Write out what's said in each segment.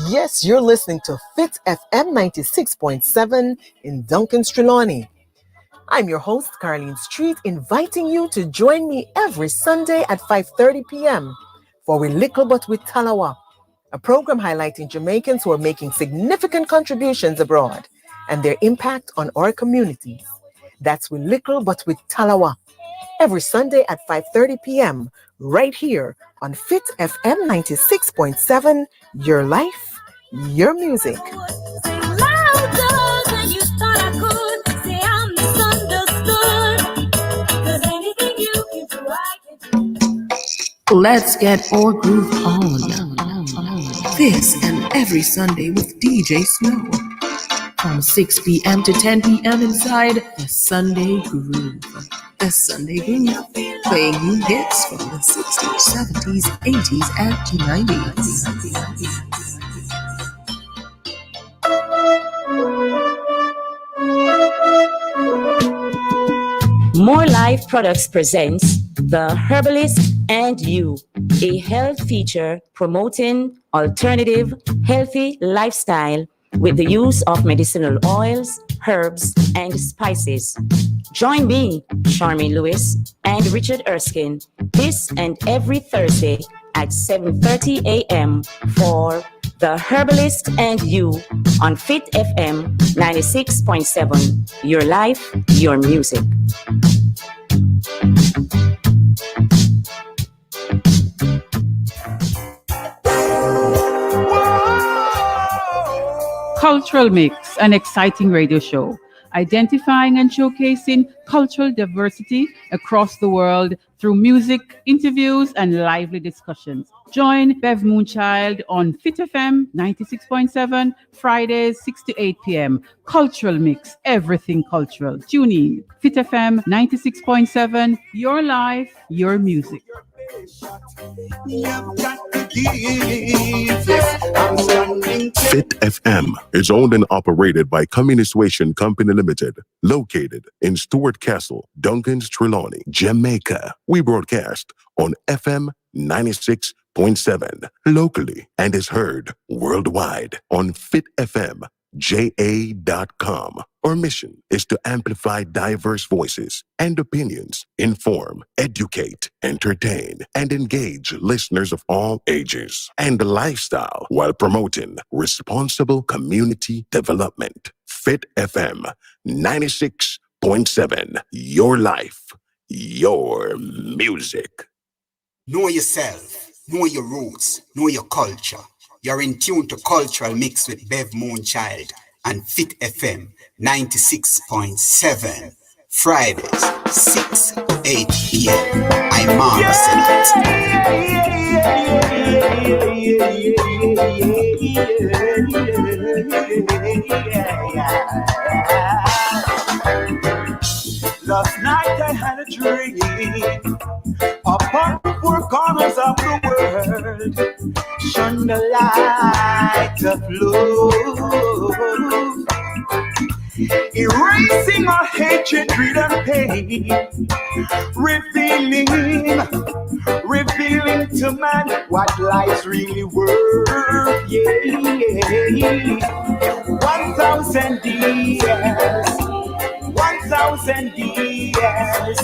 Yes, you're listening to Fit FM 96.7 in Duncan's Trelawney. I'm your host, Carleen Street, inviting you to join me every Sunday at 5:30 p.m. for We Little But with Talawa, a program highlighting Jamaicans who are making significant contributions abroad and their impact on our communities. That's We Little But with Talawa, every Sunday at 5:30 p.m. right here on Fit FM 96.7, your life, your music. Let's get our groove on. This and every Sunday with DJ Snow. From 6 p.m. to 10 p.m. inside the Sunday Groove. The Sunday Groove, playing new hits from the 60s, 70s, 80s, and 90s. More Life Products presents The Herbalist and You, a health feature promoting alternative, healthy lifestyle with the use of medicinal oils, herbs, and spices. Join me, Charmaine Lewis, and Richard Erskine this and every Thursday at 7:30 a.m. for The Herbalist and You on Fit FM 96.7. Your life, your music. Cultural Mix, an exciting radio show, identifying and showcasing cultural diversity across the world through music, interviews, and lively discussions. Join Bev Moonchild on Fit FM 96.7, Fridays 6 to 8 p.m. Cultural Mix, everything cultural. Tune in. Fit FM 96.7, your life, your music. Fit FM is owned and operated by Communisation Company Limited, located in Stuart Castle, Duncan's Trelawney, Jamaica. We broadcast on FM 96.7 locally and is heard worldwide on fitfmja.com. Our mission is to amplify diverse voices and opinions, inform, educate, entertain, and engage listeners of all ages and lifestyle while promoting responsible community development. Fit FM 96.7, your life, your music. Know yourself, know your roots, know your culture. You're in tune to Cultural Mix with Bev Moonchild and Fit FM 96.7. Fridays, 6 to 8 p.m. I'm Last night I had a dream upon the four corners of the world, shone the light of love, erasing our hatred, greed, and pain, revealing to man what life's really worth. 1,000 years. 1,000 years,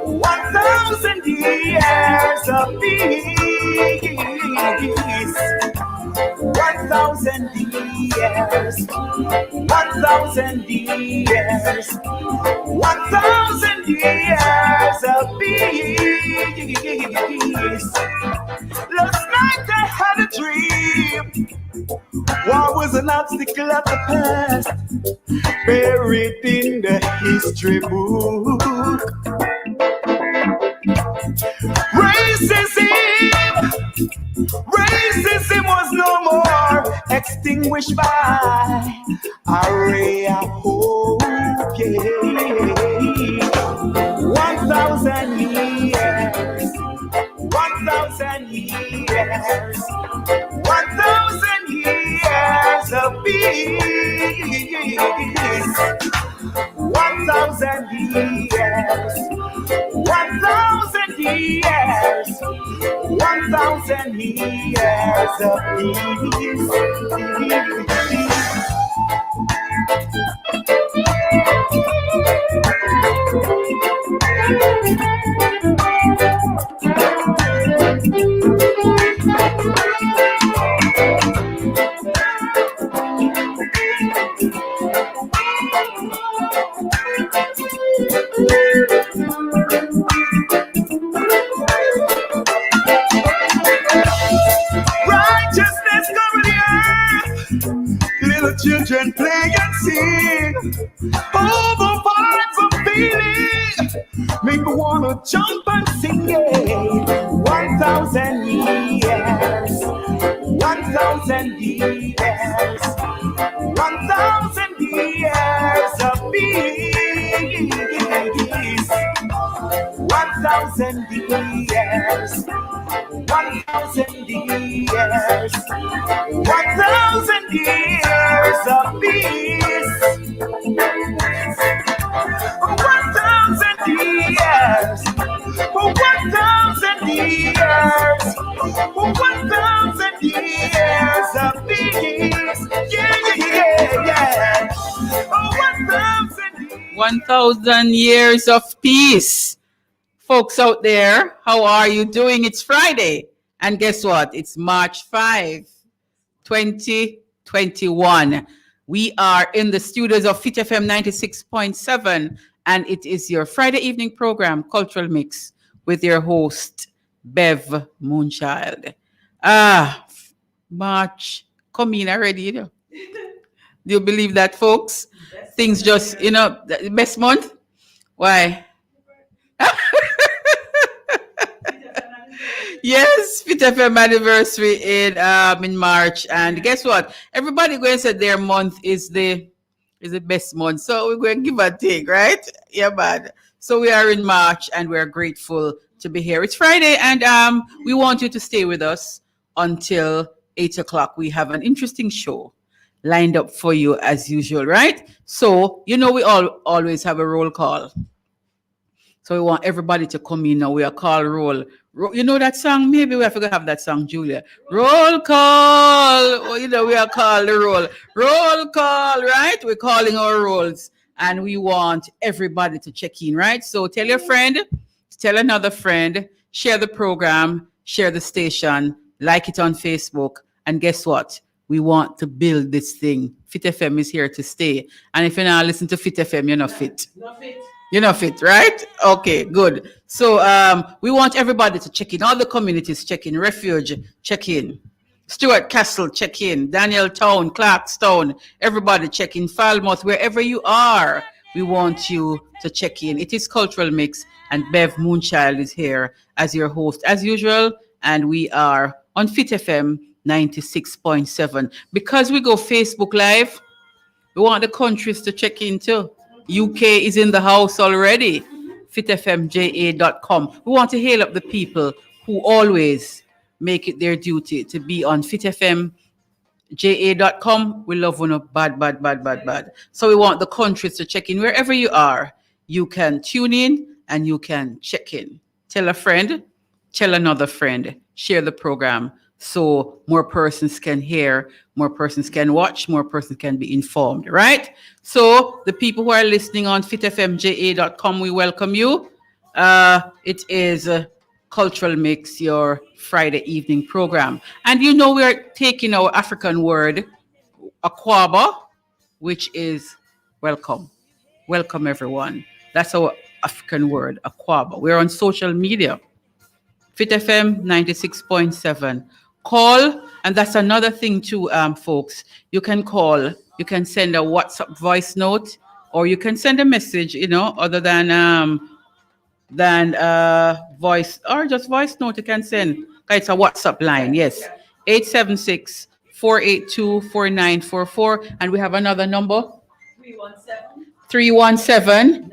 1,000 years of peace. 1,000 years, 1,000 years, 1,000 years of peace. Last night I had a dream. War was an obstacle of the past, buried in the history book. Racism was no more, extinguished by a ray of hope. 1,000 years, 1,000 years, 1,000 years of peace. 1,000 years, 1,000 years, 1,000 years of peace. Righteousness cover the earth. Little children play and sing. Overflowing for feeling. Make me wanna jump and sing. Yeah. 1,000 years. 1,000 years. 1,000 years of peace. 1,000 years. 1,000 years. 1,000 years of peace. 1,000 years. 1,000 years. 1,000 years of peace. Yeah, yeah, yeah, yeah. 1,000 years. 1,000 years of peace. Folks out there, how are you doing? It's Friday. And guess what? It's March 5, 2021. We are in the studios of Fit FM 96.7, and it is your Friday evening program, Cultural Mix, with your host, Bev Moonchild. March coming already, you know. Do you believe that, folks? Things just, you know, the best month? Why? Yes, Fit FM anniversary in March, and guess what? Everybody going to say their month is the best month, so we're going to give a take, right? Yeah, man. So we are in March, and we're grateful to be here. It's Friday, and we want you to stay with us until 8:00. We have an interesting show lined up for you as usual, right? So you know we always have a roll call. So we want everybody to come in now. We are called roll. You know that song? Maybe we have to have that song, Julia. Roll call. Oh, you know, we are called the roll. Roll call, right? We're calling our rolls. And we want everybody to check in, right? So tell your friend, tell another friend, share the program, share the station, like it on Facebook. And guess what? We want to build this thing. Fit FM is here to stay. And if you're not listening to Fit FM, you're not fit. Not fit. You're not fit, right? Okay, good. So we want everybody to check in. All the communities check in. Refuge, check in. Stuart Castle, check in. Daniel Town, Clarkstown, everybody check in. Falmouth, wherever you are, we want you to check in. It is Cultural Mix, and Bev Moonchild is here as your host, as usual. And we are on Fit FM 96.7. Because we go Facebook Live, we want the countries to check in too. UK is in the house already. FitFMJA.com. We want to hail up the people who always make it their duty to be on FitFMJA.com. We love one of bad. So we want the countries to check in. Wherever you are, you can tune in and you can check in. Tell a friend, tell another friend, share the program so more persons can hear, more persons can watch, more persons can be informed, right? So the people who are listening on fitfmja.com, we welcome you. It is a Cultural Mix, your Friday evening program. And you know we are taking our African word, Akwaba, which is welcome. Welcome, everyone. That's our African word, Akwaba. We're on social media. Fit FM 96.7. Call, and that's another thing too, folks. You can call, you can send a WhatsApp voice note, or you can send a message, you know, other than voice, or just voice note you can send. It's a WhatsApp line, yes. 876-482-4944. And we have another number. 317.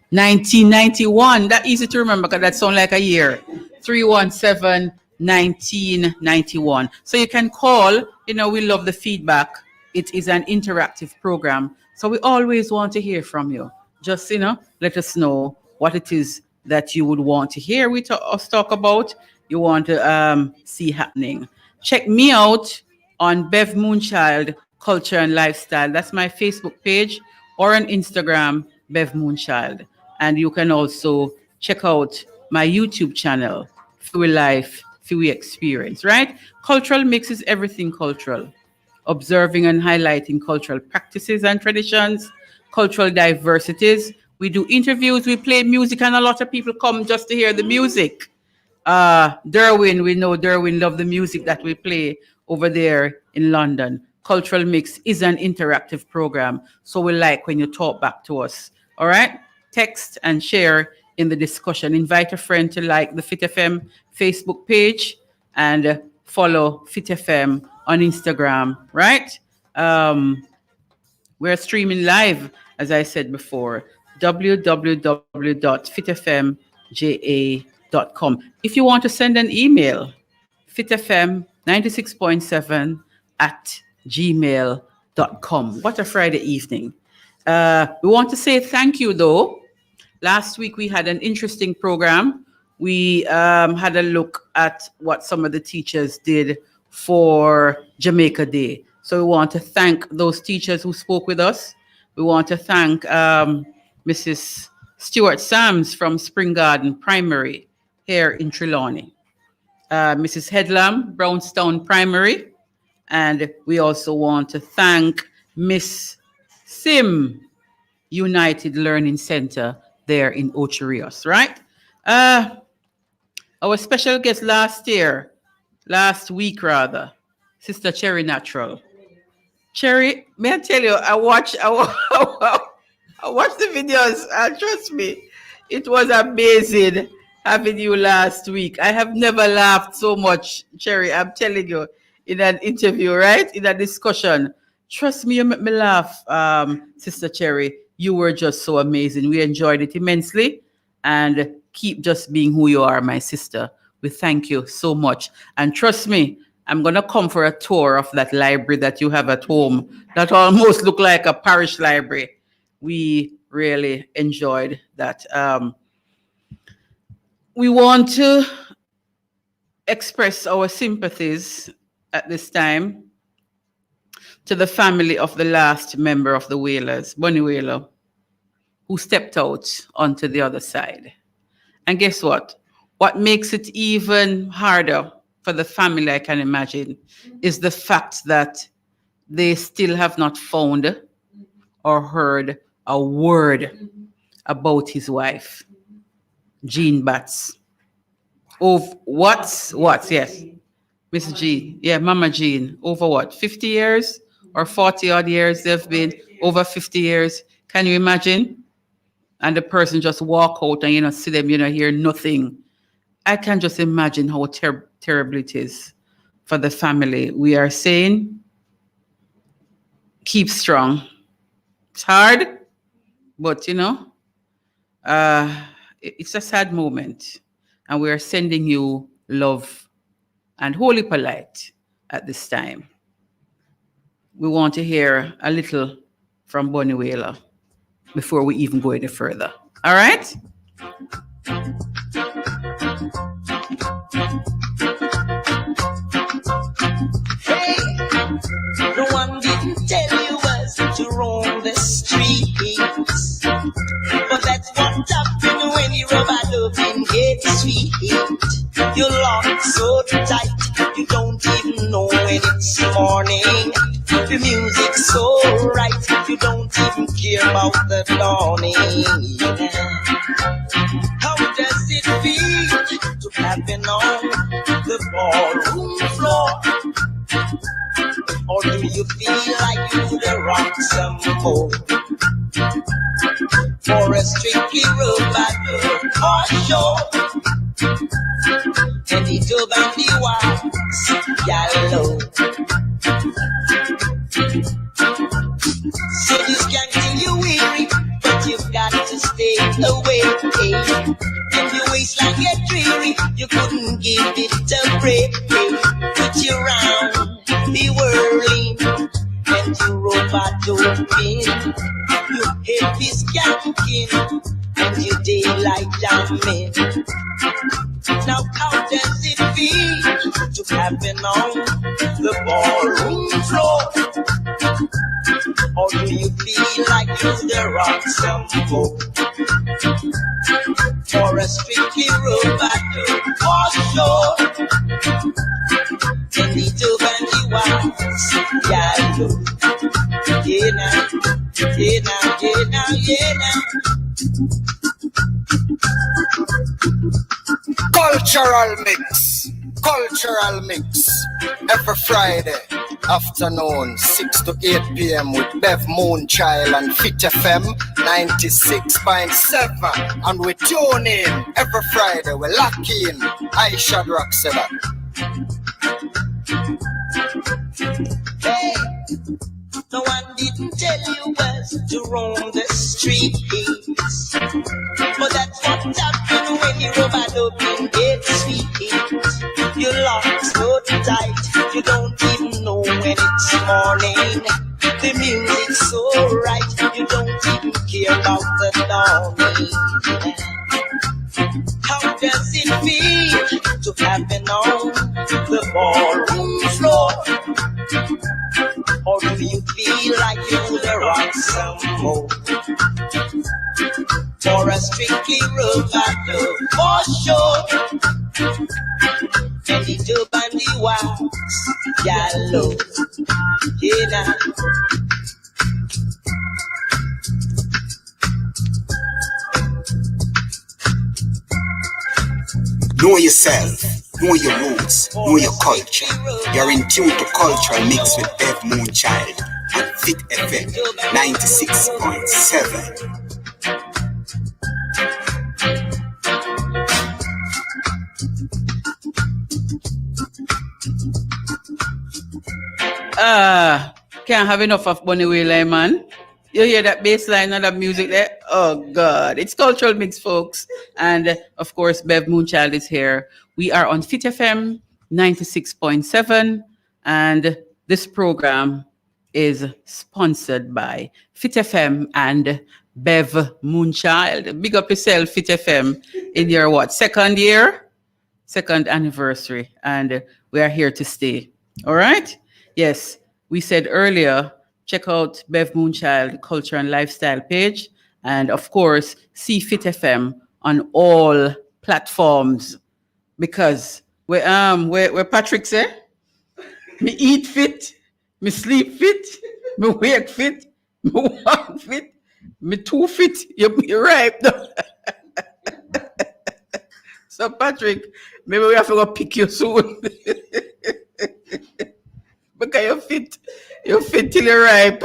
1991. That easy to remember because that sounds like a year. 317-1991. So you can call. You know, we love the feedback. It is an interactive program. So we always want to hear from you. Just, you know, let us know what it is that you would want to hear us talk about, you want to see happening. Check me out on Bev Moonchild Culture and Lifestyle. That's my Facebook page, or on Instagram, Bev Moonchild. And you can also check out my YouTube channel, Fui Life, Fui Experience, right? Cultural Mix is everything cultural. Observing and highlighting cultural practices and traditions, cultural diversities. We do interviews, we play music, and a lot of people come just to hear the music. Derwin, we know Derwin love the music that we play over there in London. Cultural Mix is an interactive program, so we like when you talk back to us. All right? Text and share in the discussion. Invite a friend to like the Fit FM Facebook page and follow Fit FM on Instagram, right? We're streaming live, as I said before, www.fitfmja.com. If you want to send an email, fitfm96.7@gmail.com. What a Friday evening. We want to say thank you, though. Last week, we had an interesting program. We had a look at what some of the teachers did for Jamaica Day. So we want to thank those teachers who spoke with us. We want to thank Mrs. Stewart Sams from Spring Garden Primary here in Trelawney, Mrs. Headlam, Brownstown Primary, and we also want to thank Miss Sim United Learning Center there in Ocho Rios, right? Our special guest last week, Sister Cherry Natural. Cherry, may I tell you, I watched the videos, and trust me, it was amazing having you last week. I have never laughed so much, Cherry, I'm telling you, in an interview, right? In a discussion. Trust me, you make me laugh, Sister Cherry. You were just so amazing. We enjoyed it immensely, and keep just being who you are, my sister. We thank you so much. And trust me, I'm going to come for a tour of that library that you have at home that almost look like a parish library. We really enjoyed that. We want to express our sympathies at this time to the family of the last member of the Whalers, Bunny Whaler, who stepped out onto the other side. And guess what? What makes it even harder for the family, I can imagine, is the fact that they still have not found or heard a word about his wife, Jean Batts. Yes, Miss Jean. Yeah, Mama Jean. Over what, 50 years or 40 odd years they've been? Over 50 years. Can you imagine? And the person just walk out and, see them, hear nothing. I can just imagine how terrible it is for the family. We are saying, keep strong. It's hard, but, it's a sad moment. And we are sending you love and holy polite at this time. We want to hear a little from Bunny Whaler before we even go any further. All right? Hey, no one didn't tell you was to roam the streets, but that's what happened when you rub a loving gets sweet. You lock so tight, you don't even know when it's morning. The music's so right, you don't even care about the dawning. How does it feel to have been on the ballroom floor? Or do you feel like you'd rock some more? For a strictly romantic or sure, and the dub and the wax yellow. So you can't till you weary, but you've got to stay away. If your waistline get dreary, you couldn't give it a break. Put you round, be whirling, and you robot doping. You head is skanking, and you daylight jamming. Now how does it feel to happen on the ballroom floor? Or do you feel like you're the rock some more? For a strictly robot for sure. And the dove and the wax, yeah, look. Yeah now, yeah now, yeah now, yeah now. Cultural mix. Every Friday afternoon, 6 to 8 p.m. with Bev Moonchild and Fit FM 96.7. And we tune in every Friday. We lock in. I Shadrach said that. Hey, no one didn't tell you was to roam the streets. But that's what happened when you rub a dub and get sweet. You lock so tight, you don't even know when it's morning. The music's so right, you don't even care about the dawning. How does it feel to happen on the ballroom floor? Or do you feel like you're the rock some more? For a strictly robot for sure. And the dub and the wax, yellow, yeah now. Know yourself, know your roots, know your culture. You're in tune to Cultural Mix with Bev Moonchild and Fit FM 96.7. Can't have enough of Bunny Wailer, man. You hear that bass line and that music there? Oh, God. It's Cultural Mix, folks. And, of course, Bev Moonchild is here. We are on Fit FM 96.7. And this program is sponsored by Fit FM and Bev Moonchild. Big up yourself, Fit FM, in your what? Second year? Second anniversary. And we are here to stay. All right? Yes. We said earlier, check out Bev Moonchild Culture and Lifestyle page. And of course, see Fit FM on all platforms. Because where Patrick say, me eat fit, me sleep fit, me wake fit, me walk fit, me too fit. You're right. So Patrick, maybe we have to go pick you soon. Because you're fit till you're ripe.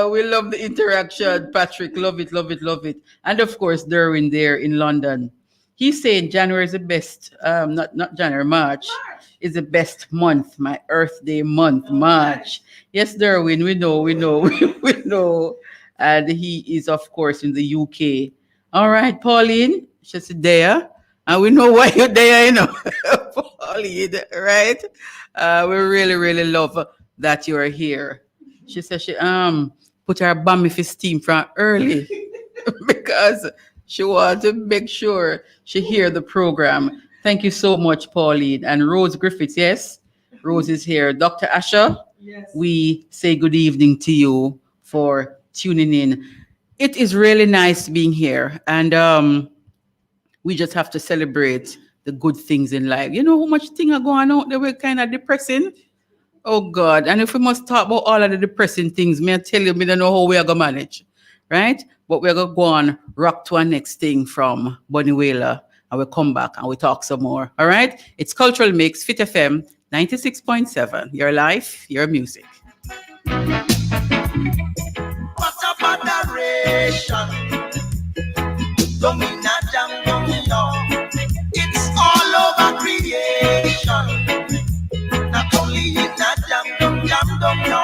We love the interaction, Patrick. Love it. And of course, Derwin there in London. He's saying January is the best, not January, March is the best month, my Earth Day month, March. Yes, Derwin, we know. We know. And he is, of course, in the UK. All right, Pauline, she's there. And we know why you're there, you know. Pauline, right? We really love that you are here. She said she put her bum if it's steam from early because she wants to make sure she hear the program. Thank you so much, Pauline. And Rose Griffiths, yes, Rose is here. Dr. Asher, yes. We say good evening to you for tuning in. It is really nice being here, and we just have to celebrate the good things in life. You know how much things are going on? They were kind of depressing. Oh, God. And if we must talk about all of the depressing things, may I tell you, we don't know how we are going to manage, right? But we're going to go on, rock to our next thing from Bunny Wailer, and we'll come back and we'll talk some more, all right? It's Cultural Mix, Fit FM 96.7. Your life, your music. What about adoration? Domina jam domino. It's all over creation. Not only in a jam dum no.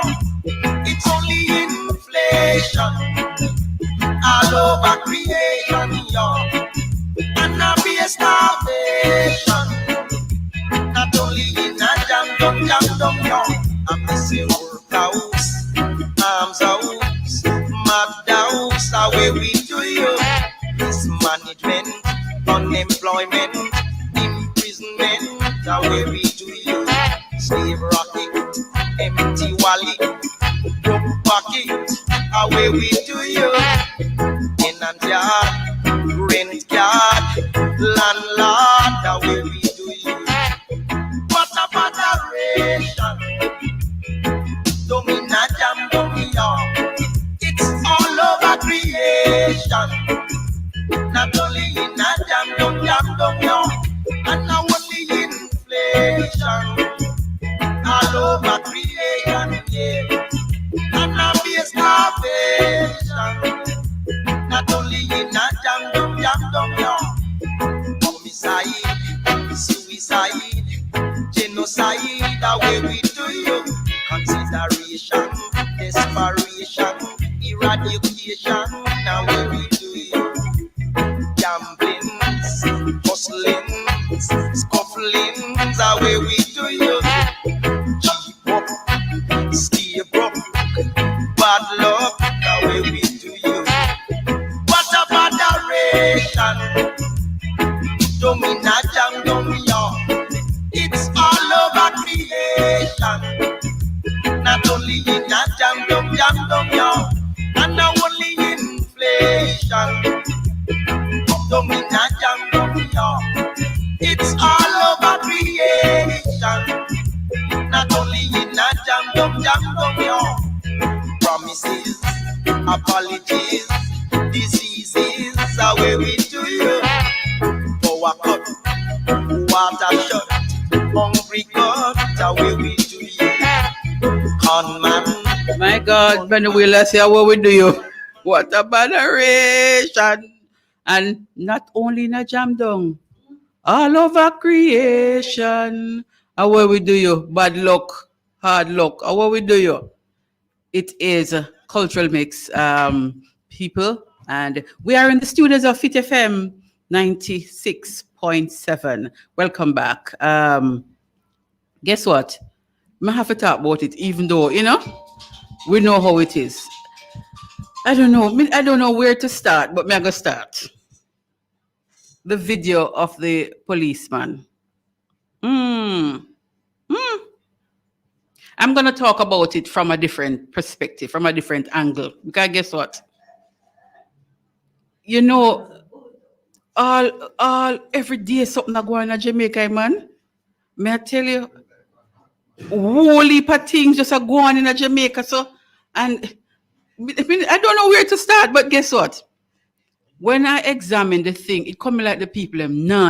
It's only inflation. All over creation, yo. And now be a starvation. Not only in a jam dum yo. I'm missing workhouse, arms out, map down, away we do you. mismanagement, unemployment, imprisonment, the way we do you. Slave rocket, empty wallet, broke pocket, the way we do you. Tenant yard, rent card, landlord, the way we do you. What about adoration? Domina jam domina. It's all over creation. Not only in a jam yo, and not only inflation. All over creation, yeah. And now be a starvation. Not only in a jam yo. Homicide, suicide, genocide, the way we do you. Consideration, desperation, eradication, the way we do you. Gamblings, hustlings, scufflings, the way we do you. Cheap up, stay broke, bad luck, the way we do you. What about adoration? Domina jam domino. It's all over creation. Not only in a jam yo, and not only inflation. Domina jam yo. It's all over creation. Not only in a jam yo. Promises, apologies, diseases, the way we do you. Power cut, water shut, hungry cut, the way we do you. Con man. My God, Benny Wheeler say what we do you. What a adoration. And not only in a jam down, all over creation. How will we do you? Bad luck, hard luck. How will we do you? It is a cultural mix, people. And we are in the studios of Fit FM 96.7. Welcome back. Guess what? I have to talk about it, even though, we know how it is. I don't know where to start, but I'm going to start. The video of the policeman. I'm going to talk about it from a different perspective, from a different angle. Because guess what? All every day something going on in Jamaica, man. May I tell you, whole heap of things just are going on in Jamaica. So, and I don't know where to start, but guess what? When I examine the thing, it come like the people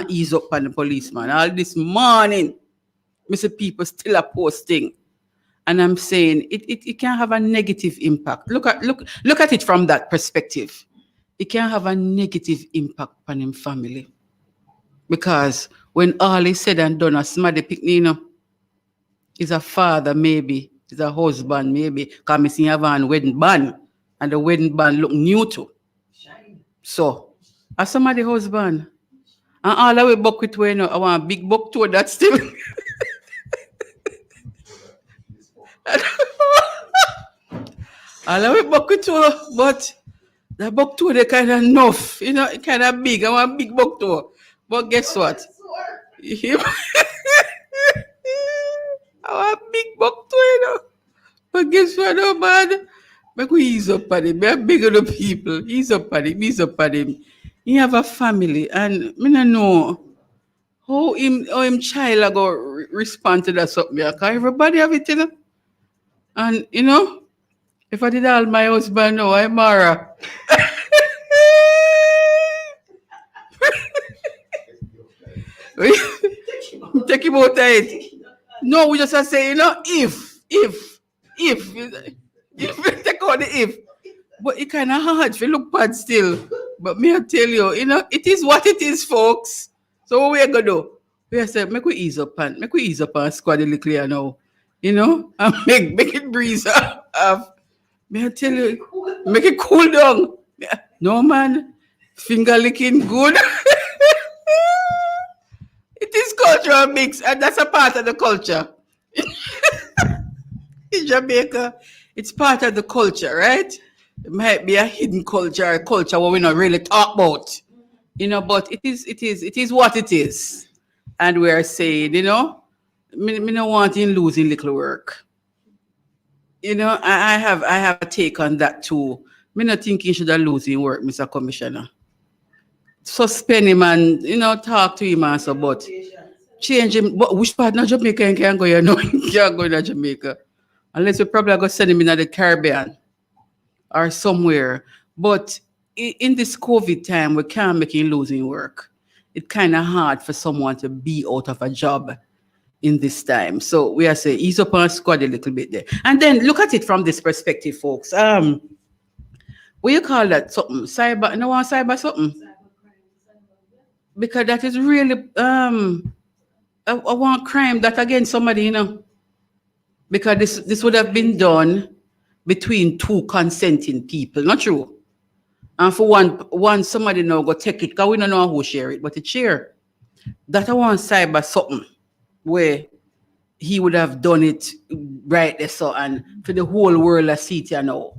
ease up on the policeman. All this morning, Mr. People still are posting. And I'm saying it can have a negative impact. Look at it from that perspective. It can have a negative impact on him family. Because when all is said and done, a somebody picnic, is a father maybe, is a husband maybe, because I see have a wedding band, and the wedding band look new to. So, as somebody husband, and all the way buck with way, I want a big buck to that still. All the way buck with her, but the buck to they kind of enough, it kind of big. I want a big buck to her. But guess what? I want a big buck to her, But guess what, no man? Make we ease up on him. We're bigger the people. Ease up on him. He have a family, and I don't know how him child go respond to that something. Because everybody have it, And if I did all my husband know, I'm Mara. Take him out of it. No, we just say, if take out the if. But it kind of hard if you look bad still. But me I tell you, it is what it is, folks. So what we're gonna do? We say, make we ease up and squad a little clear now. And make it breeze off. May I tell you, make it cool down. No man, finger licking good. It is cultural mix, and that's a part of the culture. In Jamaica, it's part of the culture, right? It might be a hidden culture, a culture what we not really talk about. But it is what it is. And we are saying, me no wanting losing little work. I have a take on that too. Me not think he should have losing work, Mr. Commissioner. Suspend him and, talk to him and so, but change him. But which part of Jamaica he can go, He can't go to Jamaica. Unless we probably go send him in the Caribbean or somewhere. But in this COVID time, we can't make him losing work. It's kind of hard for someone to be out of a job in this time. So we are saying ease up on squad a little bit there. And then look at it from this perspective, folks. What you call that? Something? Cyber? No one cyber something? Because that is really I want crime that against somebody, Because this would have been done between two consenting people, not true. And for one somebody now go take it, because we don't know who share it, but it's share. That I want cyber something where he would have done it right there, so and for the whole world to see it now.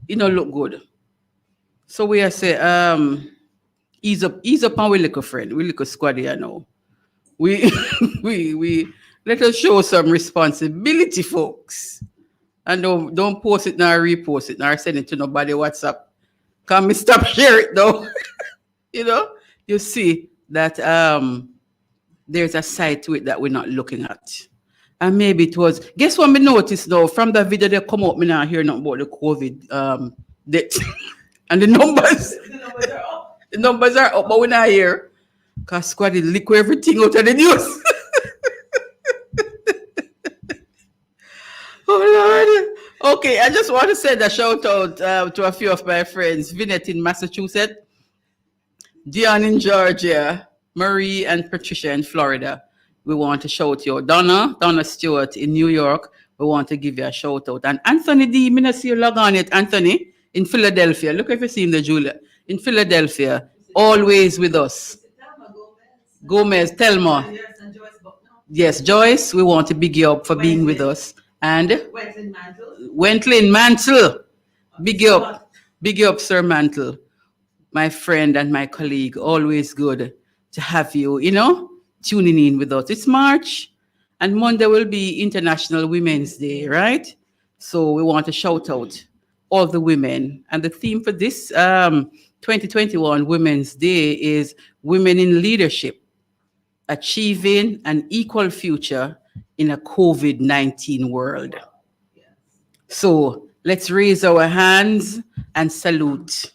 Look good. So we are say, ease up and we look a friend, we look a squad here now. We let us show some responsibility, folks. And don't post it nor repost it nor send it to nobody WhatsApp. Can me stop share it though? You see that there's a side to it that we're not looking at. And maybe it was, guess what me noticed now from the video they come up, me now hear nothing about the COVID death. And the numbers are up. The numbers are up, but we're not here. Because squad is liquid everything out of the news. Oh Lord. Okay, I just want to send a shout out to a few of my friends. Vinette in Massachusetts, Dion in Georgia, Marie and Patricia in Florida. We want to shout you. Donna Stewart in New York. We want to give you a shout out. And Anthony D, me not see you log on it. Anthony in Philadelphia. Look if you see him there, Julia. In Philadelphia. Always with us. Gomez, Telma. Yes, Joyce, we want to big you up for being with us. And Wentlin Mantle. Big you up, Sir Mantle. My friend and my colleague. Always good to have you, tuning in with us. It's March, and Monday will be International Women's Day, right? So we want to shout out all the women. And the theme for this 2021 Women's Day is Women in Leadership, Achieving an Equal Future in a COVID-19 world. So let's raise our hands and salute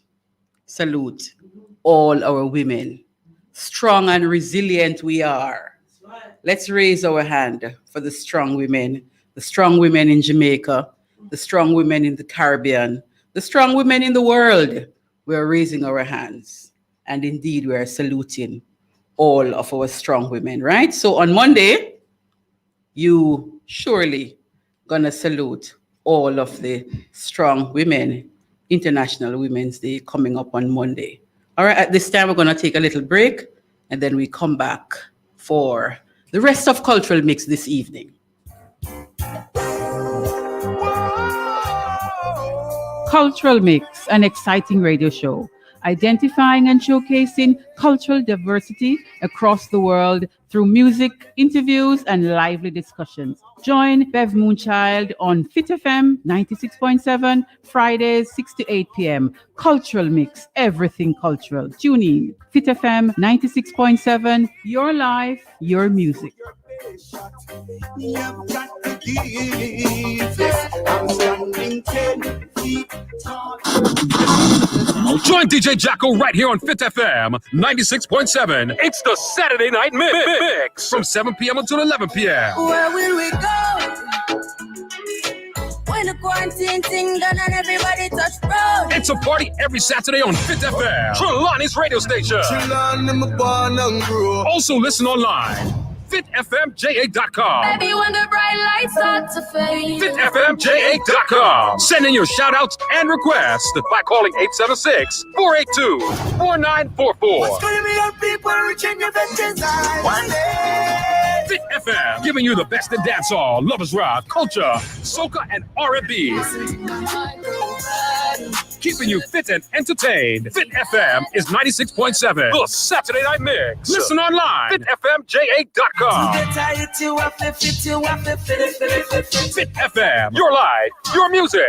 all our women. Strong and resilient we are. Let's raise our hand for the strong women in Jamaica, the strong women in the Caribbean, the strong women in the world. We are raising our hands. And indeed, we are saluting all of our strong women, right? So on Monday, you surely gonna salute all of the strong women. International Women's Day coming up on Monday. All right, at this time, we're gonna take a little break and then we come back for the rest of Cultural Mix this evening. Cultural Mix, an exciting radio show, identifying and showcasing cultural diversity across the world through music, interviews, and lively discussions. Join Bev Moonchild on Fit FM 96.7, Fridays 6 to 8 p.m. Cultural Mix, everything cultural. Tune in. Fit FM 96.7, your life, your music. You've got to give this. I'm standing 10 feet tall. Join DJ Jacko right here on Fit FM 96.7. It's the Saturday Night Mix from 7 p.m. until 11 p.m. Where will we go? When the quarantine thing done and everybody touch road. It's a party every Saturday on Fit FM, Trelawney's radio station. Also listen online. FitFMJ8.com. Baby, when the bright lights start to fade. FitFMJ8.com. Send in your shout outs and requests by calling 876-482-4944. People reaching your desire. One day. Fit FM, giving you the best in dancehall, lovers rock, culture, soca, and R&B. keeping you fit and entertained. Fit FM is 96.7, the Saturday Night Mix. Listen online, fitfmja.com. Fit FM, your life, your music.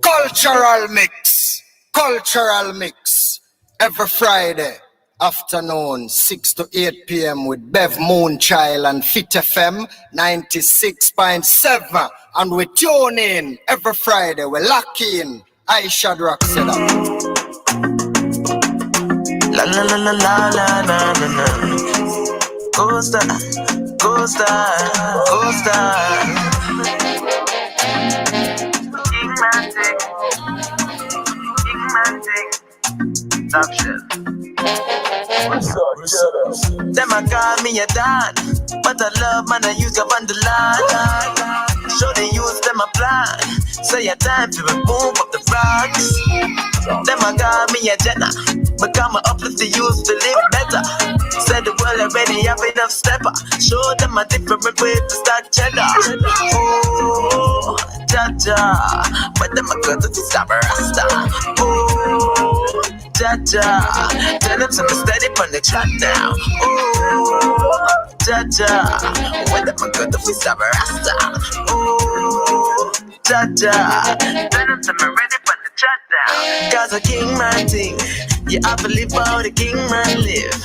Cultural mix. Cultural mix. Every Friday afternoon, 6 to 8 p.m. with Bev Moonchild and Fit FM 96.7. And we tune in every Friday. We lock in. I Shadrach said that. La la la la la la la la la. Costa, Costa, Costa. Kingmatic, top shelf. Them a call me a dad, but I love man I use up on the line. Show they use them a plan. Say a time to remove up the rocks. Them a call me a Jenna, but come uplift the youth to live better. Said the world already have enough stepper. Show them a different way to start cheddar. Oh, Jaja, but them a go to stop a rasta. Oh, Jaja, tell them some steady on the track now. Oh, Jaja, when them a go to stop a rasta. Oh, Jaja, tell them some ready on the track now. Cause a king man thing, you have to live how the king man live.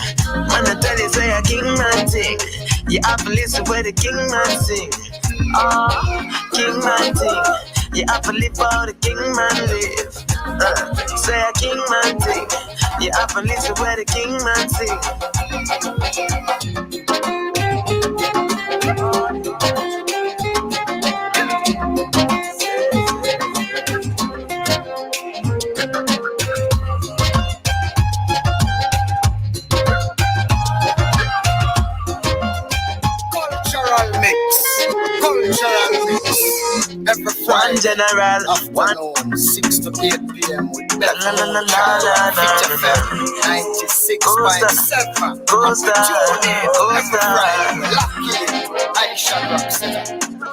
Man, I tell you, say a king man thing, you have to listen where the king man sing. Oh, king man thing, you have to live how the king man live. Say a king man thing, you have to listen where the king man sing. Cultural mix. Every Friday, one general, afternoon, 6 to 8 p.m. with Bev la la la la la la Fit FM 96.7. Costa, every Friday, lucky I Shadrach said that.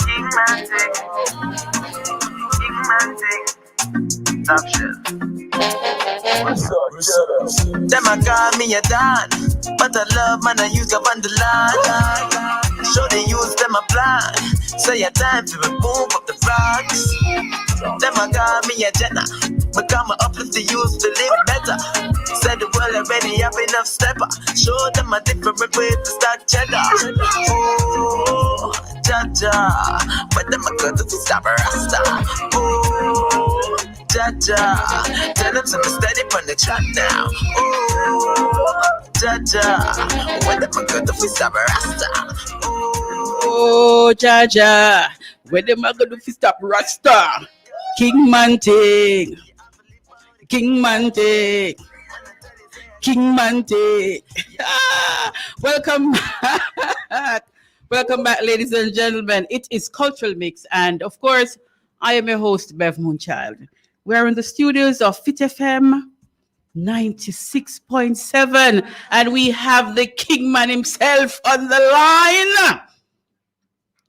Kingmatic, top shelf. Them a call me a dan, but I love man I use up on the line. Show they use them a plan. Say a time to remove up the rocks. Them a call me a Jenna, but come uplift the youth to live better. Said the world already have enough stepper. Show them a different way to start cheddar. Oh, Jaja, but them a go to stop a rasta. Oh, Jaja, tell them some steady on the track now. Oh, Jaja, when them a go to stop a rasta. Oh, Jaja, when them a go to stop rasta. King man thing, King man thing, King man thing. Welcome back. Welcome back, ladies and gentlemen. It is Cultural Mix, and of course, I am your host, Bev Moonchild. We're in the studios of Fit FM 96.7, and we have the Kingman himself on the line,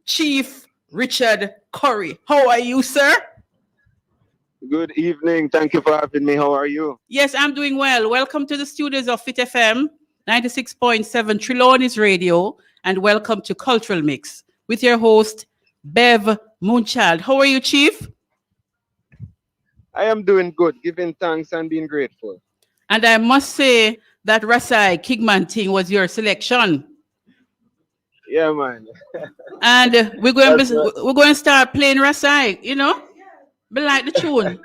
Chief Richard Curry. How are you, sir? Good evening. Thank you for having me. How are you? Yes, I'm doing well. Welcome to the studios of Fit FM 96.7 Trelawney's Radio, and welcome to Cultural Mix with your host, Bev Moonchild. How are you, Chief? I am doing good, giving thanks and being grateful. And I must say that Rasai Kingman thing was your selection. Yeah, man. And we're going to start playing Rasai, you know? Be like the tune.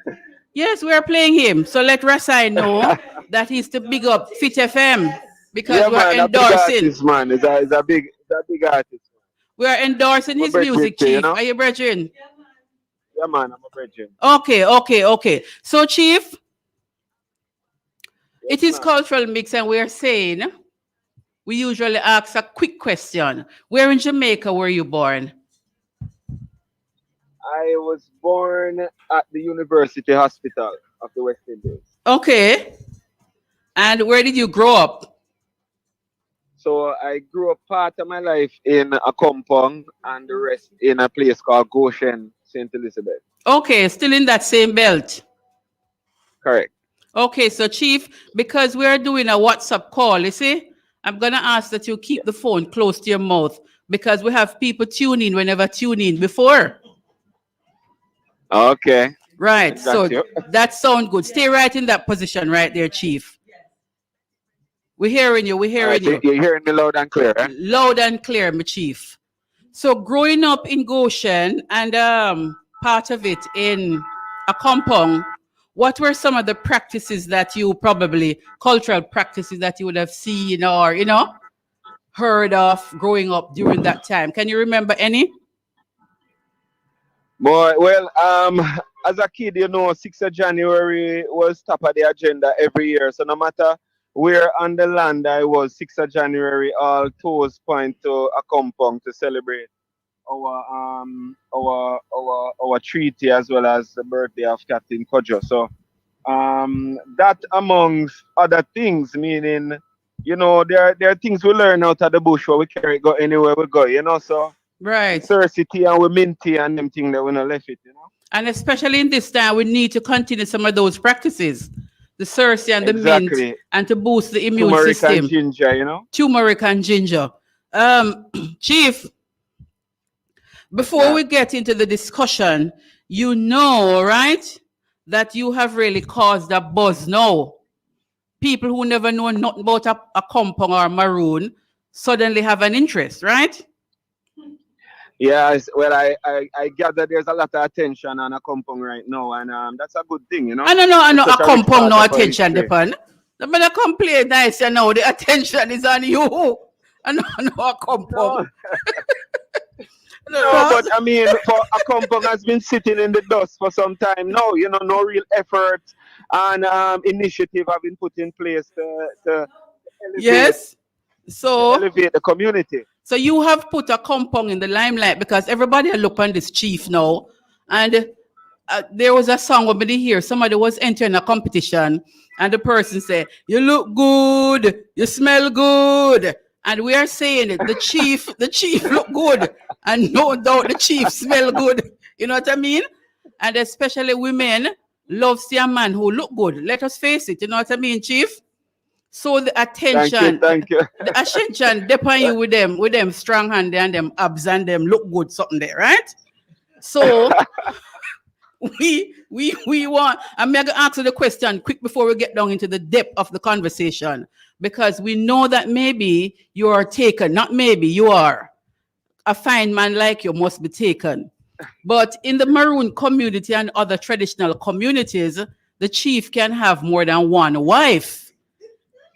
Yes, we're playing him. So let Rasai know that he's to big up Fit FM because we're endorsing. Artist, man. It's a big artist. We're endorsing his music, Chief. You know? Are you brethren? Yeah, man, I'm a brethren. Okay. So, Chief, it is Cultural Mix, and we're saying we usually ask a quick question. Where in Jamaica were you born? I was born at the University Hospital of the West Indies. Okay. And where did you grow up? So I grew up part of my life in a compound and the rest in a place called Goshen, St. Elizabeth. Okay, still in that same belt. Correct. Okay, so Chief, because we are doing a WhatsApp call, you see, I'm going to ask that you keep the phone close to your mouth because we have people tune in whenever tune in before. Okay. Right, Got so you. that sounds good. Stay right in that position right there, Chief. We're hearing you, we're All right, hearing you. you're hearing me loud and clear, eh? Loud and clear, my Chief. So growing up in Goshen and part of it in a compound, what were some of the practices that you probably, cultural practices that you would have seen or, heard of growing up during that time? Can you remember any? Boy, well, as a kid, 6th of January was top of the agenda every year. So no matter where on the land I was, 6th of January, all toes point to a compound to celebrate our treaty as well as the birthday of Captain Kojo. So that amongst other things, meaning, there are things we learn out of the bush where we carry it go anywhere we go, so Right. Cersei and we minty and them things that we not left it, And especially in this time, we need to continue some of those practices. The Cersei and the mint, Exactly. and to boost the immune Turmeric system. and ginger, Turmeric and ginger. Chief, before we get into the discussion, right, that you have really caused a buzz now. People who never know nothing about a compound or maroon suddenly have an interest, right? Yeah, well, I gather there's a lot of attention on a compound right now, and that's a good thing, I know, It's a such rich compound, part no of our attention, history. depend. But I complain nice, the attention is on you. I know, a compound. No, but I mean, for a compound has been sitting in the dust for some time now. No real effort and initiative have been put in place to Yes. So elevate the community. So you have put a compound in the limelight because everybody look on this chief now. And there was a song when we hear somebody was entering a competition and the person said, "You look good, you smell good." And we are saying it, the chief look good. And no doubt the chief smell good. You know what I mean? And especially women love see a man who look good. Let us face it. You know what I mean, Chief? So the attention, Thank you. the attention depend you with them strong hand and them abs and them look good something there, right? So we want. I'm gonna ask you the question quick before we get down into the depth of the conversation, because we know that maybe you are taken, not maybe you are. A fine man like you must be taken. But in the Maroon community and other traditional communities, the chief can have more than one wife.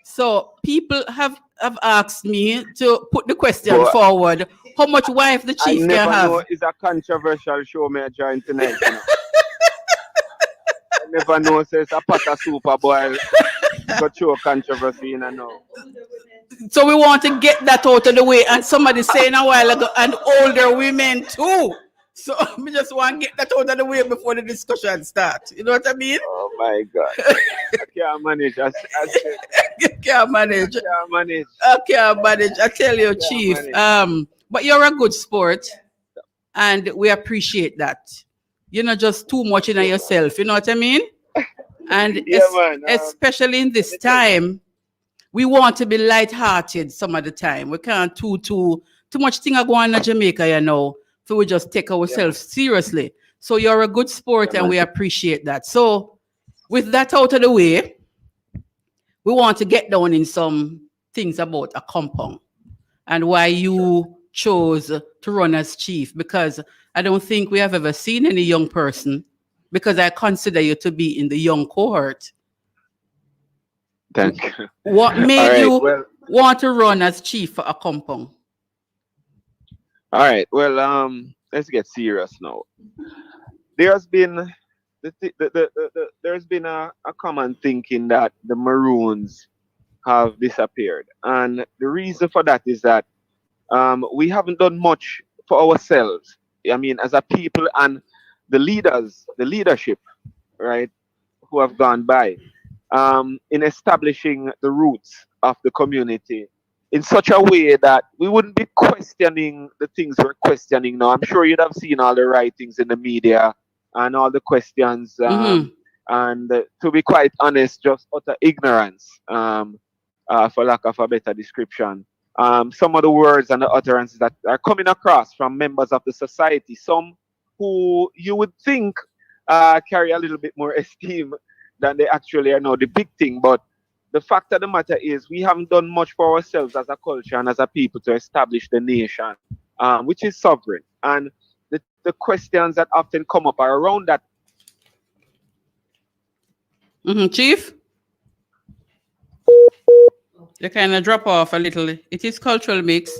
So people have asked me to put the question forward: how much wife the chief I can never have? know it's a controversial show me I join tonight. I never know so it's a pot of soup a boil. Got show controversy now. So we want to get that out of the way. And somebody saying a while ago, and older women too. So we just want to get that out of the way before the discussion starts. You know what I mean? Oh my God. I can't manage. I can't manage. can't manage. I can't manage. I tell you, Chief. But you're a good sport, and we appreciate that. You're not just too much in yourself. You know what I mean? And especially in this time, we want to be light-hearted some of the time. We can't too much thing are going on in Jamaica, so we just take ourselves seriously. So you're a good sport, and we appreciate that. So with that out of the way, we want to get down in some things about a compound and why you chose to run as chief, because I don't think we have ever seen any young person, because I consider you to be in the young cohort. Thank you. What made you want to run as chief for a compound? All right. Well, let's get serious now. There's been there's been a common thinking that the Maroons have disappeared, and the reason for that is that we haven't done much for ourselves. I mean, as a people and the leadership, right, who have gone by, in establishing the roots of the community in such a way that we wouldn't be questioning the things we're questioning now. I'm sure you'd have seen all the writings in the media and all the questions. Mhm. And to be quite honest, just utter ignorance, for lack of a better description. Some of the words and the utterances that are coming across from members of the society, some who you would think carry a little bit more esteem than they actually are now depicting. But the fact of the matter is, we haven't done much for ourselves as a culture and as a people to establish the nation, which is sovereign. And the questions that often come up are around that. Chief? You kind of drop off a little. It is Cultural Mix,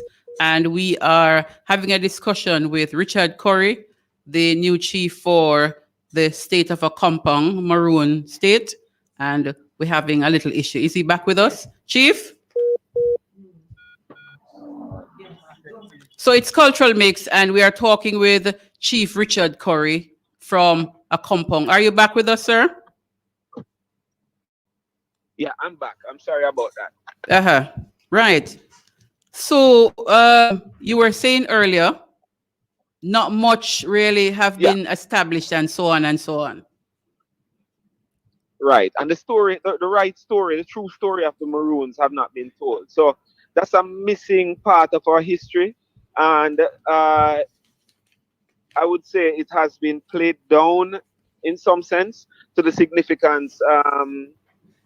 and we are having a discussion with Richard Curry, the new chief for the state of Accompong, Maroon State, and we're having a little issue. Is he back with us, Chief? So it's Cultural Mix, and we are talking with Chief Richard Curry from Accompong. Are you back with us, sir? Yeah, I'm back. I'm sorry about that. Right. So you were saying earlier, not much really have been established and so on and so on. Right. And the story, the right story, the true story of the Maroons have not been told. So that's a missing part of our history. And I would say it has been played down in some sense to the significance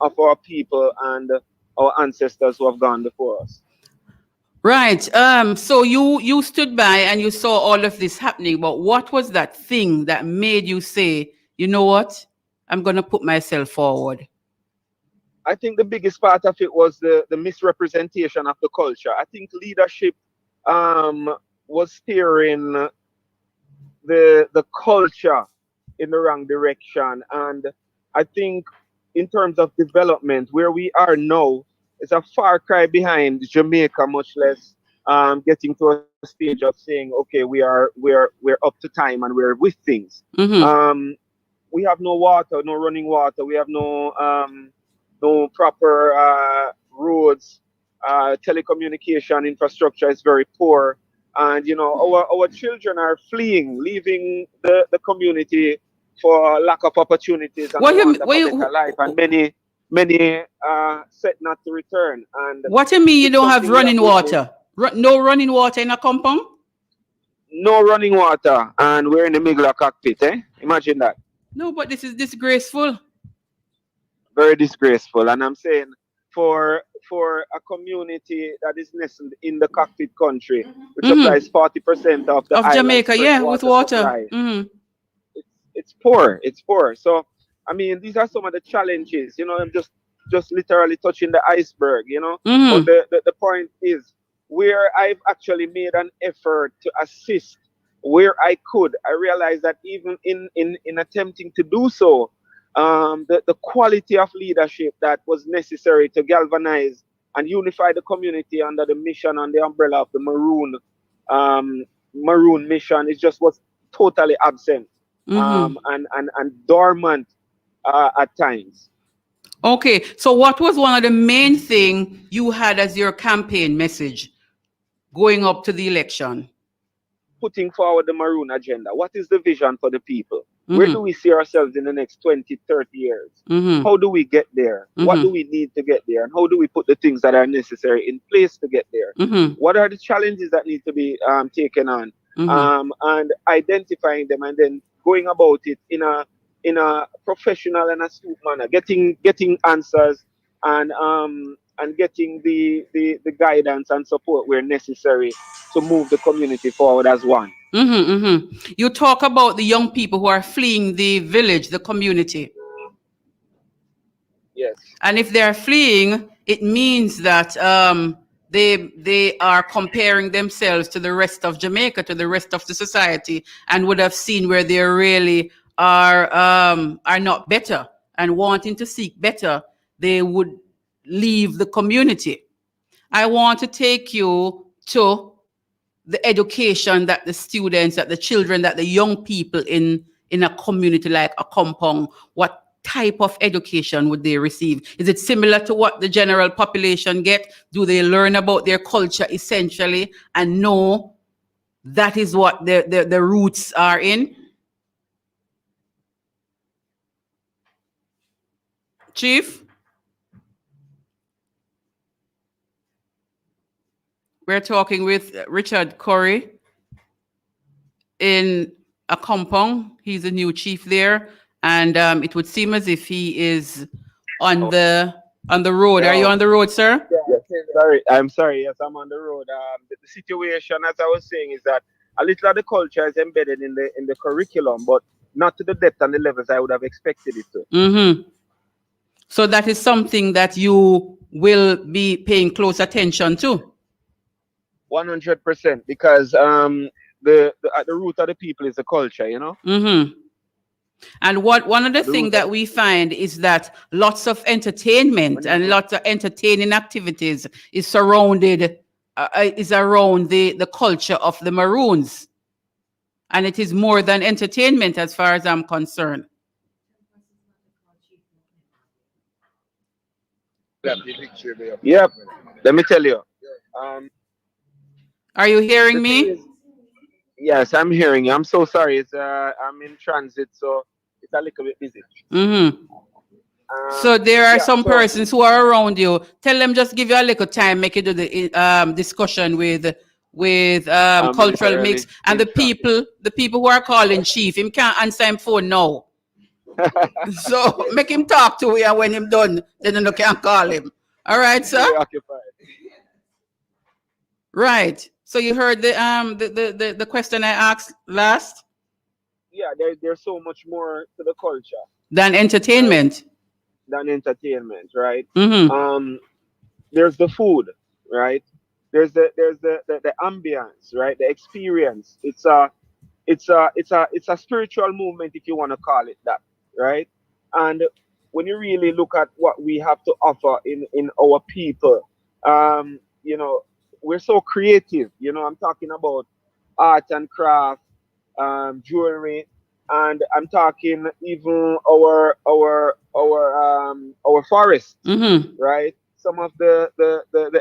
of our people and our ancestors who have gone before us. Right. So you stood by and you saw all of this happening, but what was that thing that made you say, you know what, I'm going to put myself forward? I think the biggest part of it was the misrepresentation of the culture. I think leadership was steering the culture in the wrong direction. And I think in terms of development, where we are now is a far cry behind Jamaica, much less getting to a stage of saying, okay, we're up to time and we're with things. We have no water, no running water. We have no proper roads. Telecommunication infrastructure is very poor. And, you know, our children are fleeing, leaving the community for lack of opportunities and better life, and many set not to return. And what do you mean you don't have running water? No running water in Accompong? No running water, and we're in the middle of cockpit, eh? Imagine that. No, but this is disgraceful. Very disgraceful. And I'm saying for a community that is nestled in the cockpit country, which supplies 40% of the Jamaica, with water. It's poor. It's poor. So, I mean, these are some of the challenges. You know, I'm just literally touching the iceberg. You know, but the point is, where I've actually made an effort to assist where I could, I realized that even in attempting to do so, the quality of leadership that was necessary to galvanize and unify the community under the mission and the umbrella of the Maroon mission was totally absent. And dormant at times. Okay, so what was one of the main thing you had as your campaign message going up to the election? Putting forward the Maroon agenda. What is the vision for the people? Where do we see ourselves in the next 20, 30 years? How do we get there? What do we need to get there? And how do we put the things that are necessary in place to get there? What are the challenges that need to be taken on? And identifying them, and then going about it in a professional and astute manner, getting answers and getting the guidance and support where necessary to move the community forward as one. You talk about the young people who are fleeing the village, the community. Yes. And if they're fleeing, it means that they are comparing themselves to the rest of Jamaica, to the rest of the society, and would have seen where they really are not better, and wanting to seek better, they would leave the community. I want to take you to the education that the students, that the children, that the young people in a community like Accompong, what type of education would they receive? Is it similar to what the general population get? Do they learn about their culture essentially and know that is what the roots are in? Chief? We're talking with Richard Curry in Accompong. He's a new chief there, and it would seem as if he is on the road. Are you on the road, sir? Yes, sorry. I'm sorry. Yes, I'm on the road. The situation, as I was saying, is that a little of the culture is embedded in the curriculum, but not to the depth and the levels I would have expected it to. Mm-hmm. So that is something that you will be paying close attention to. 100%, because the at the root of the people is the culture, you know. Mm-hmm. And one of the things that we find is that lots of entertainment and lots of entertaining activities is around the culture of the Maroons, and it is more than entertainment as far as I'm concerned. Yep. Let me tell you. Are you hearing me? Yes, I'm hearing you. I'm so sorry. It's I'm in transit, so it's a little bit busy. Mm-hmm. So there are some persons who are around you. Tell them just give you a little time, make you do the discussion with cultural mix and the people who are calling chief. Him can't answer him phone now. So make him talk to you, and when him done, then you can call him. All right, sir. Right. So you heard the question I asked last? Yeah, there's so much more to the culture than entertainment. Right? Mm-hmm. There's the food, right? There's the ambience, right? The experience. It's a spiritual movement, if you want to call it that, right? And when you really look at what we have to offer in our people, you know, we're so creative. You know, I'm talking about art and craft, jewelry, and I'm talking even our forests, mm-hmm. right? Some of the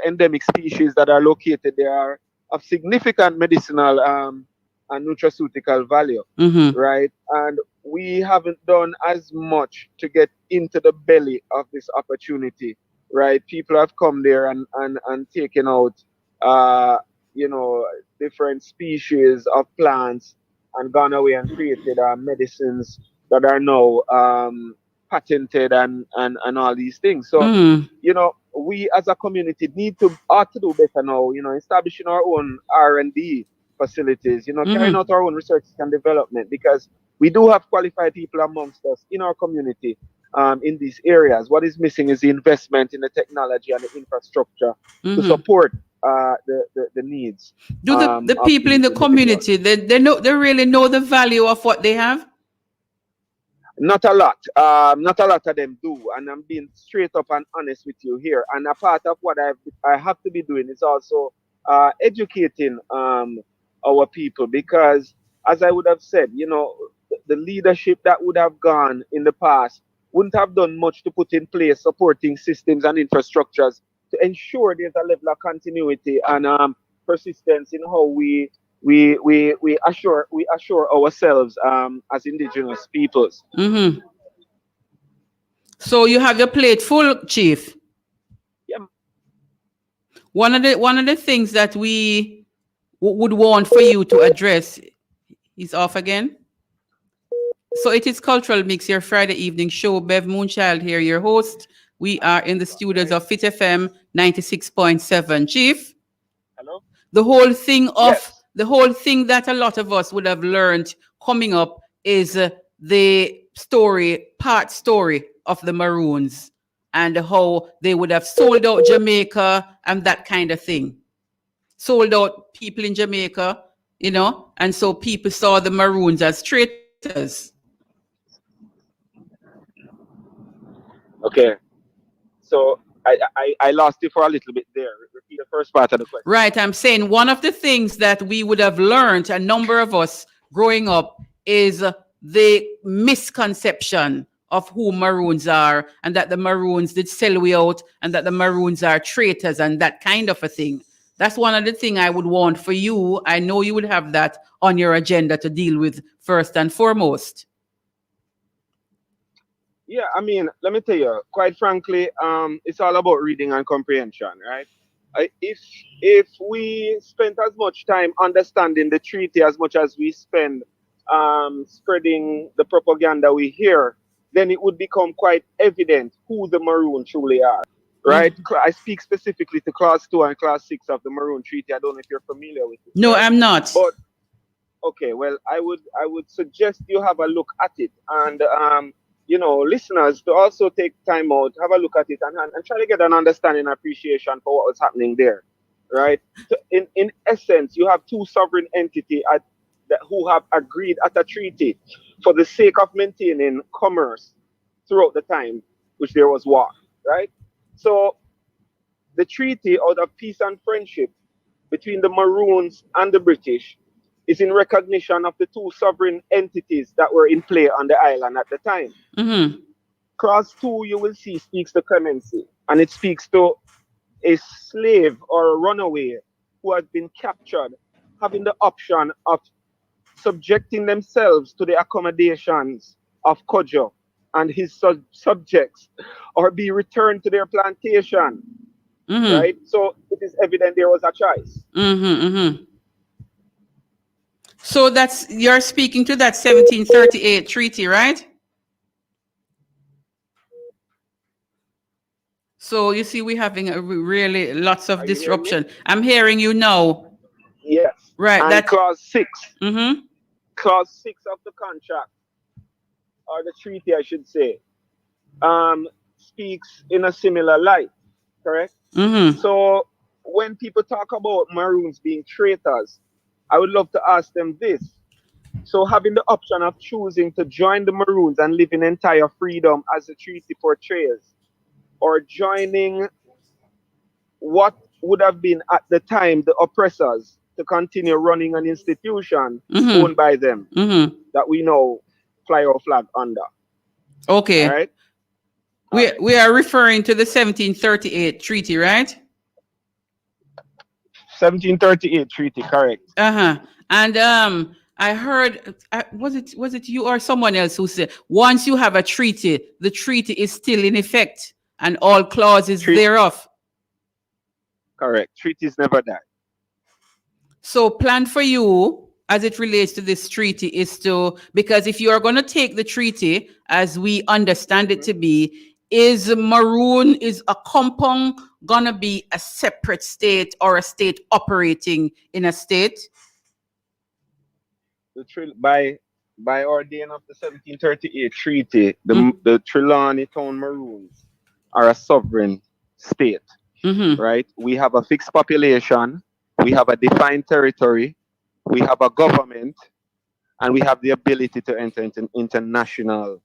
endemic species that are located there are of significant medicinal and nutraceutical value, mm-hmm. right? And we haven't done as much to get into the belly of this opportunity, right? People have come there and taken out you know, different species of plants and gone away and created medicines that are now patented and all these things. So, you know, we as a community ought to do better now, you know, establishing our own R&D facilities, you know, carrying out our own research and development, because we do have qualified people amongst us in our community in these areas. What is missing is the investment in the technology and the infrastructure to support the needs. Do the people in the community, they really know the value of what they have? Not a lot. Not a lot of them do, and I'm being straight up and honest with you here. And a part of what I have to be doing is also educating our people, because as I would have said, you know, the leadership that would have gone in the past wouldn't have done much to put in place supporting systems and infrastructures to ensure there's a level of continuity and persistence in how we assure ourselves as indigenous peoples. Mm-hmm. So you have your plate full, Chief. Yeah. One of the things that we would want for you to address is off again. So it is Cultural Mix, your Friday evening show. Bev Moonchild here, your host. We are in the studios of Fit FM 96.7. Chief, hello. The whole thing that a lot of us would have learned coming up is the part story of the Maroons and how they would have sold out Jamaica and that kind of thing. Sold out people in Jamaica, you know, and so people saw the Maroons as traitors. Okay. So I lost you for a little bit there. Repeat the first part of the question. Right. I'm saying one of the things that we would have learned, a number of us growing up, is the misconception of who Maroons are, and that the Maroons did sell we out, and that the Maroons are traitors and that kind of a thing. That's one of the things I would want for you. I know you would have that on your agenda to deal with first and foremost. Yeah, I mean, let me tell you, quite frankly, it's all about reading and comprehension, right? If we spent as much time understanding the treaty as much as we spend spreading the propaganda we hear, then it would become quite evident who the Maroon truly are, right? I speak specifically to Clause 2 and Clause 6 of the Maroon Treaty. I don't know if you're familiar with it. No, right? I'm not. But okay, well, I would suggest you have a look at it, and listeners to also take time out, have a look at it, and try to get an understanding and appreciation for what was happening there, right? So in essence, you have two sovereign entities who have agreed at a treaty for the sake of maintaining commerce throughout the time which there was war, right? So the treaty out of peace and friendship between the Maroons and the British is in recognition of the two sovereign entities that were in play on the island at the time. Mm-hmm. Clause 2, you will see, speaks to clemency, and it speaks to a slave or a runaway who has been captured having the option of subjecting themselves to the accommodations of Kojo and his subjects, or be returned to their plantation, right? So it is evident there was a choice. So you're speaking to that 1738 treaty, right? So you see, we're having really lots of disruption. I'm hearing you now. Yes. Right. And That's Clause 6. Mm-hmm. Clause 6 of the contract, or the treaty, I should say, speaks in a similar light, correct? Mm-hmm. So when people talk about Maroons being traitors, I would love to ask them this. So having the option of choosing to join the Maroons and live in entire freedom as the treaty portrays, or joining what would have been at the time the oppressors to continue running an institution owned by them that we now fly our flag under. Okay. All right? We are referring to the 1738 treaty, right? 1738 treaty, correct. Uh-huh. And I heard, was it you or someone else who said, once you have a treaty, the treaty is still in effect and all clauses thereof. Correct. Treaties never die. So plan for you as it relates to this treaty is to, because if you are going to take the treaty as we understand it to be, is Maroon, is a compound going to be a separate state or a state operating in a state? By ordain of the 1738 treaty, the Trelawney Town Maroons are a sovereign state, right? We have a fixed population, we have a defined territory, we have a government, and we have the ability to enter into international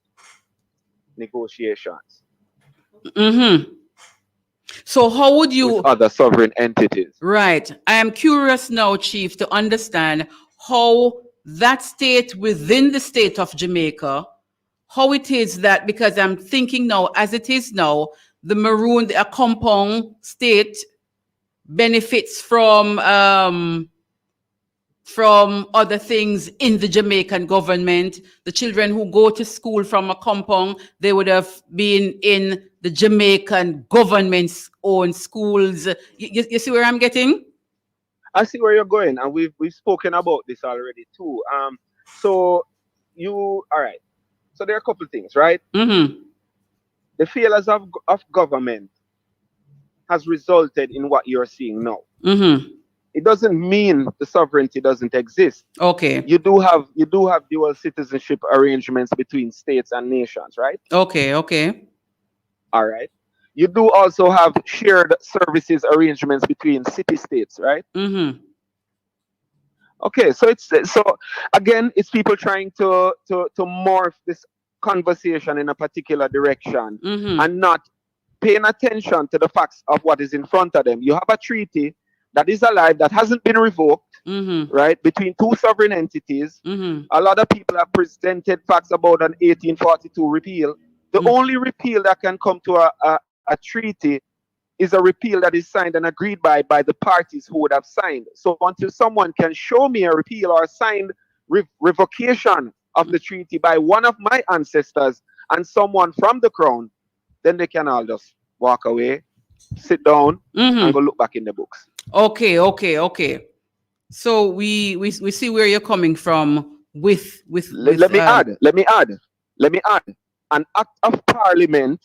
negotiations. So how would you... with other sovereign entities. Right. I am curious now, Chief, to understand how that state within the state of Jamaica, how it is that, because I'm thinking now, as it is now, the Maroon, a compound state, benefits from other things in the Jamaican government. The children who go to school from a compound, they would have been in the Jamaican government's own schools. You see where I'm getting? I see where you're going, and we've spoken about this already too. All right. So there are a couple of things, right? The failures of government has resulted in what you're seeing now. It doesn't mean the sovereignty doesn't exist. Okay. You do have dual citizenship arrangements between states and nations, right? Okay. All right. You do also have shared services arrangements between city-states, right? Okay, so it's people trying to morph this conversation in a particular direction and not paying attention to the facts of what is in front of them. You have a treaty that is alive, that hasn't been revoked, right, between two sovereign entities. A lot of people have presented facts about an 1842 repeal. The only repeal that can come to a treaty is a repeal that is signed and agreed by the parties who would have signed. So until someone can show me a repeal or a signed revocation of the treaty by one of my ancestors, and someone from the crown, then they can all just walk away, sit down, and go look back in the books. Okay. So we see where you're coming from with Let me add. An act of parliament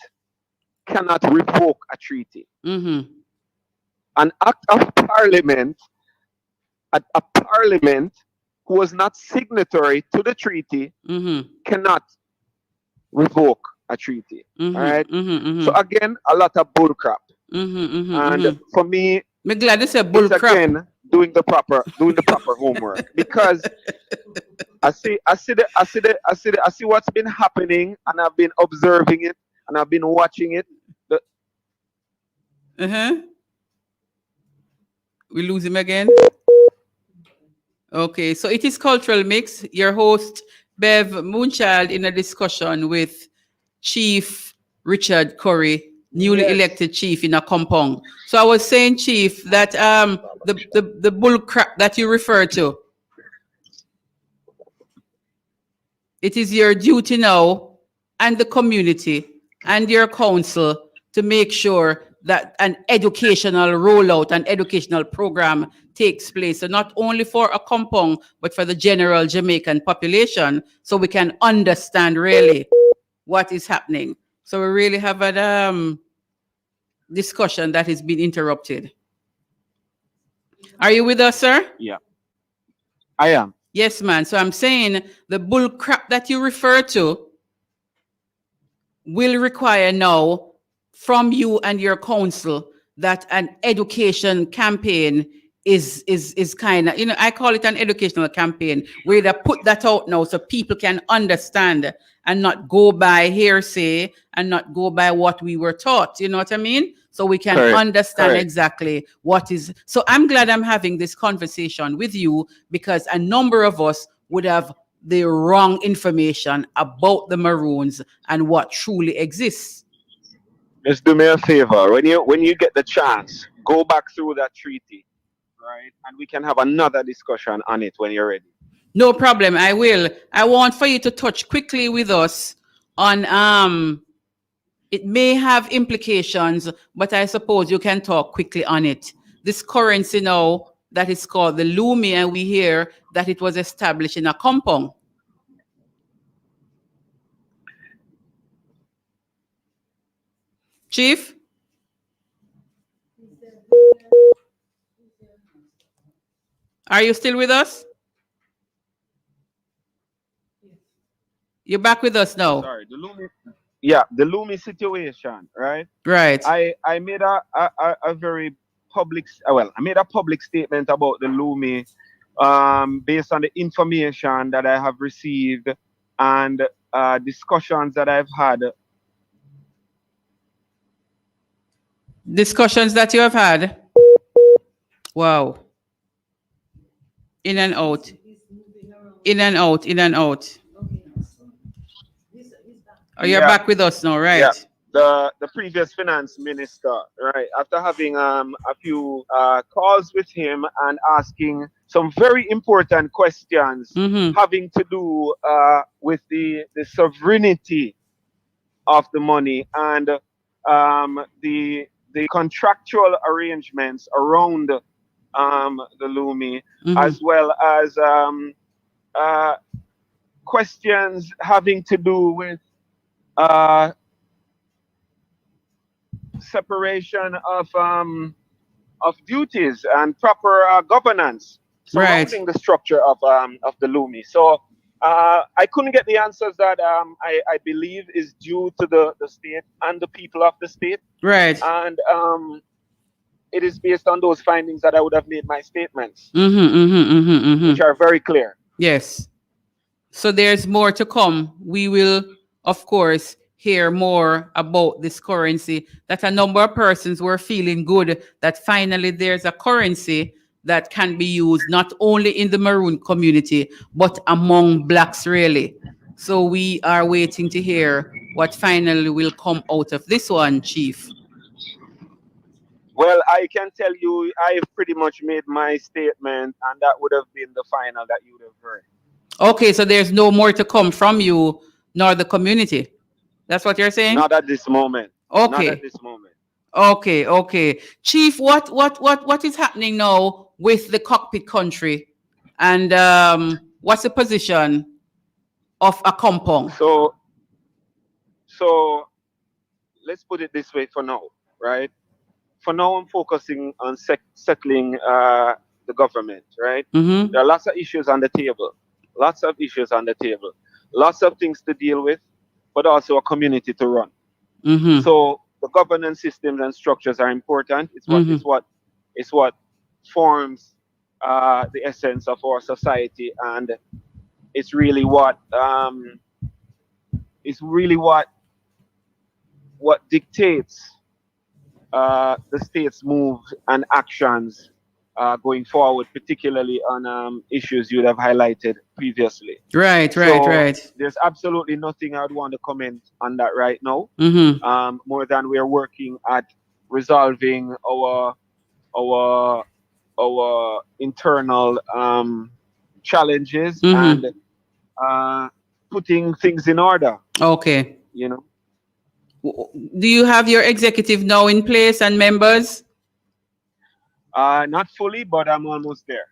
cannot revoke a treaty. An act of parliament, a parliament who was not signatory to the treaty cannot revoke a treaty. All right. So again, a lot of bull crap. And for me, I'm glad this is bull crap. Again, doing the proper homework, because I see what's been happening, and I've been observing it, and I've been watching it. We lose him again. Okay, so it is Cultural Mix. Your host Bev Moonchild in a discussion with Chief Richard Curry, newly elected chief in a compound. So I was saying, Chief, that the bull crap that you refer to, it is your duty now, and the community and your council, to make sure that an educational rollout, an educational program takes place. So not only for a compound, but for the general Jamaican population, so we can understand really what is happening. So we really have a discussion that has been interrupted. Are you with us, sir? Yeah, I am. Yes, man. So I'm saying the bull crap that you refer to will require now from you and your council that an education campaign is kind of, I call it an educational campaign, where they put that out now so people can understand and not go by hearsay and not go by what we were taught. You know what I mean? So we can understand exactly what is. So I'm glad I'm having this conversation with you, because a number of us would have the wrong information about the Maroons and what truly exists. Just do me a favor. When you get the chance, go back through that treaty, right? And we can have another discussion on it when you're ready. No problem. I will. I want for you to touch quickly with us on it may have implications, but I suppose you can talk quickly on it. This currency now that is called the Lumi, and we hear that it was established in a compound. Chief? Are you still with us? You're back with us now. Sorry, the Lumi situation, right? Right. I made a very public, I made a public statement about the Lumi based on the information that I have received and discussions that I've had. Discussions that you have had? Wow. In and out. In and out, in and out. Oh, you're back with us now, right? Yeah. The previous finance minister, right? After having a few calls with him and asking some very important questions having to do with the sovereignty of the money and the contractual arrangements around the Lumi, as well as questions having to do with separation of duties and proper governance surrounding the structure of the Lumi. So I couldn't get the answers that I believe is due to the state and the people of the state. Right. And it is based on those findings that I would have made my statements, which are very clear. Yes. So there's more to come. We will, of course, hear more about this currency, that a number of persons were feeling good that finally there's a currency that can be used not only in the Maroon community, but among blacks really. So we are waiting to hear what finally will come out of this one, Chief. Well, I can tell you I've pretty much made my statement, and that would have been the final that you would have heard. Okay, so there's no more to come from you nor the community. That's what you're saying? Not at this moment. Not Okay. at this moment. Okay. Chief, what is happening now with the cockpit country? And what's the position of a compound? So let's put it this way for now, right? For now, I'm focusing on settling the government, right? Mm-hmm. There are lots of issues on the table. Lots of issues on the table. Lots of things to deal with, but also a community to run. Mm-hmm. So the governance systems and structures are important. It's what it's what forms the essence of our society, and it's really what dictates the state's moves and actions going forward, particularly on issues you have highlighted previously. Right. There's absolutely nothing I would want to comment on that right now. Mm-hmm. More than we are working at resolving our internal challenges Mm-hmm. and putting things in order. Okay. You know. Do you have your executive now in place and members? Not fully, but I'm almost there.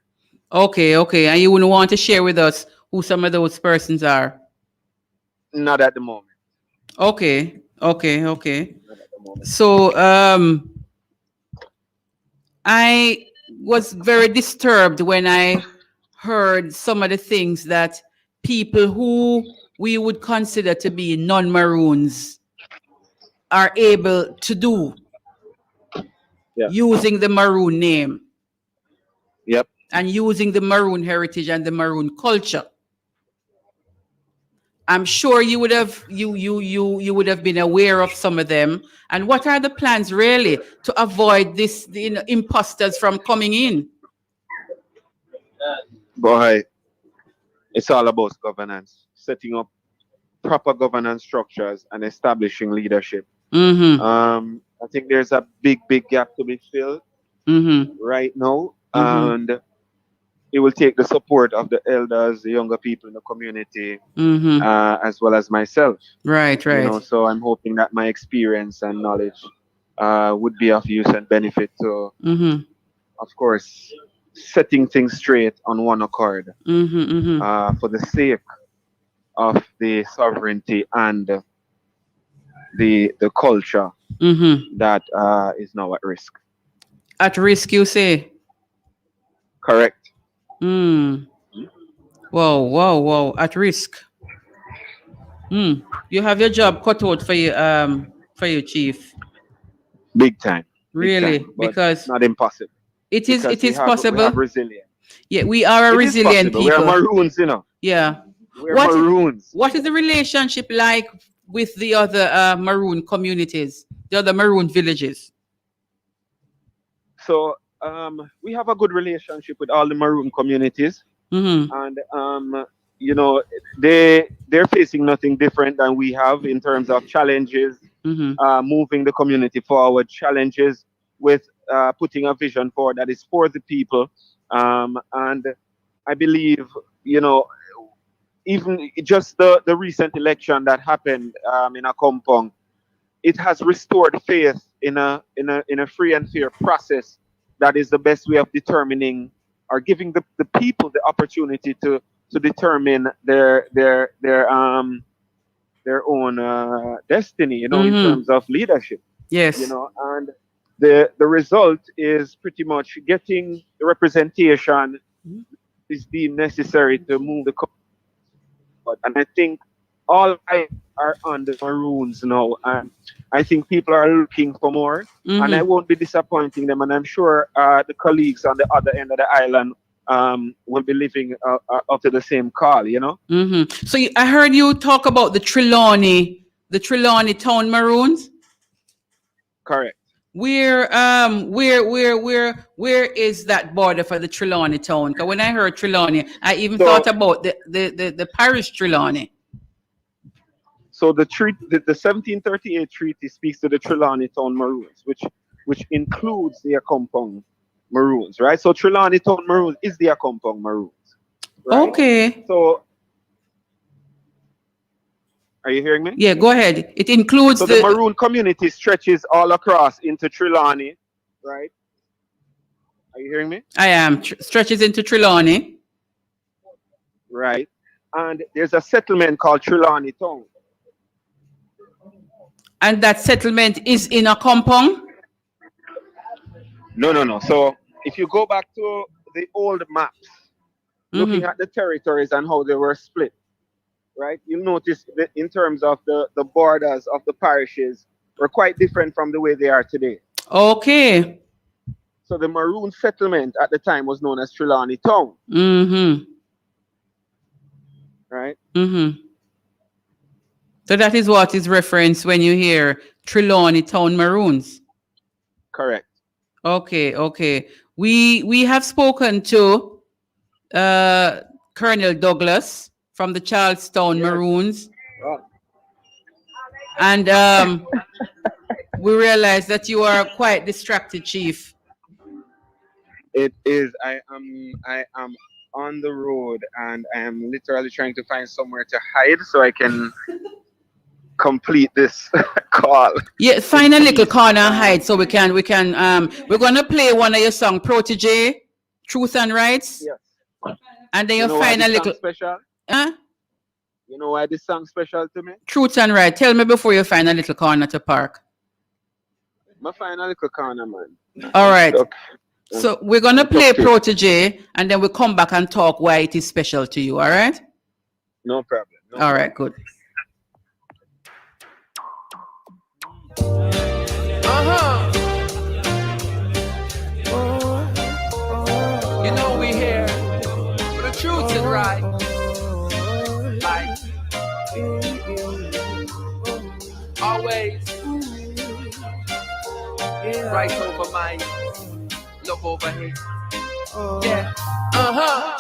Okay. And you wouldn't want to share with us who some of those persons are? Not at the moment. Okay. Not at the moment. So I was very disturbed when I heard some of the things that people who we would consider to be non-Maroons are able to do using the Maroon name. Yep. And using the Maroon heritage and the Maroon culture. I'm sure you would have you would have been aware of some of them. And what are the plans really to avoid this, the imposters from coming in? Boy, it's all about governance, setting up proper governance structures and establishing leadership. Mm-hmm. I think there's a big gap to be filled right now, and it will take the support of the elders, the younger people in the community, as well as myself. Right. You know, so I'm hoping that my experience and knowledge would be of use and benefit to, of course, setting things straight on one accord for the sake of the sovereignty and the culture that is now at risk. At risk, you say? Correct. Wow. At risk. You have your job cut out for you, Chief. Big time. Really? Big time, but because not impossible. It is possible. We have resilience. Yeah, we are a resilient people. We are Maroons, you know. Yeah. We're Maroons. What is the relationship like with the other Maroon communities, the other Maroon villages? So we have a good relationship with all the Maroon communities, and you know, they're facing nothing different than we have in terms of challenges, moving the community forward, challenges with putting a vision forward that is for the people, and I believe, you know, even just the recent election that happened in Akompong, it has restored faith in a free and fair process that is the best way of determining or giving the people the opportunity to determine their own destiny, you know, in terms of leadership. Yes. You know, and the result is pretty much getting the representation is deemed necessary to move the country. And I think all eyes are on the Maroons now, and I think people are looking for more, and I won't be disappointing them, and I'm sure the colleagues on the other end of the island will be living up to the same call, you know. So I heard you talk about the Trelawney Town Maroons. Correct. Where is that border for the Trelawney town? Because when I heard Trelawney, I even thought about the parish Trelawney. So the 1738 treaty speaks to the Trelawney Town Maroons, which includes the Akompong Maroons, right? So Trelawney Town Maroons is the Akompong Maroons. Right? Okay. So Are you hearing me? Yeah, go ahead. It includes so the Maroon community stretches all across into Trelawney, right? Are you hearing me? I am. Stretches into Trelawney. Right. And there's a settlement called Trelawney Town. And that settlement is in a compound? No. So if you go back to the old maps, looking at the territories and how they were split, right? You'll notice that in terms of the borders of the parishes were quite different from the way they are today. Okay. So the Maroon settlement at the time was known as Trelawney Town. Right? So that is what is referenced when you hear Trelawney Town Maroons. Correct. Okay. We have spoken to Colonel Douglas from the Charlestown Maroons. Oh. And we realize that you are quite distracted, Chief. It is. I am on the road and I am literally trying to find somewhere to hide so I can complete this call. Yeah, find a little corner and hide so we can we're gonna play one of your songs, Protege, Truth and Rights. Yes. And then you find a little special. Huh? You know why this song special to me? Truth and Right. Tell me before you find a little corner to park. I find a little corner, man. All right. So we're gonna play Protege and then we'll come back and talk why it is special to you, all right? No problem. All right, good. You know we here for the truth and right. Always right over mine, love over here. Yeah.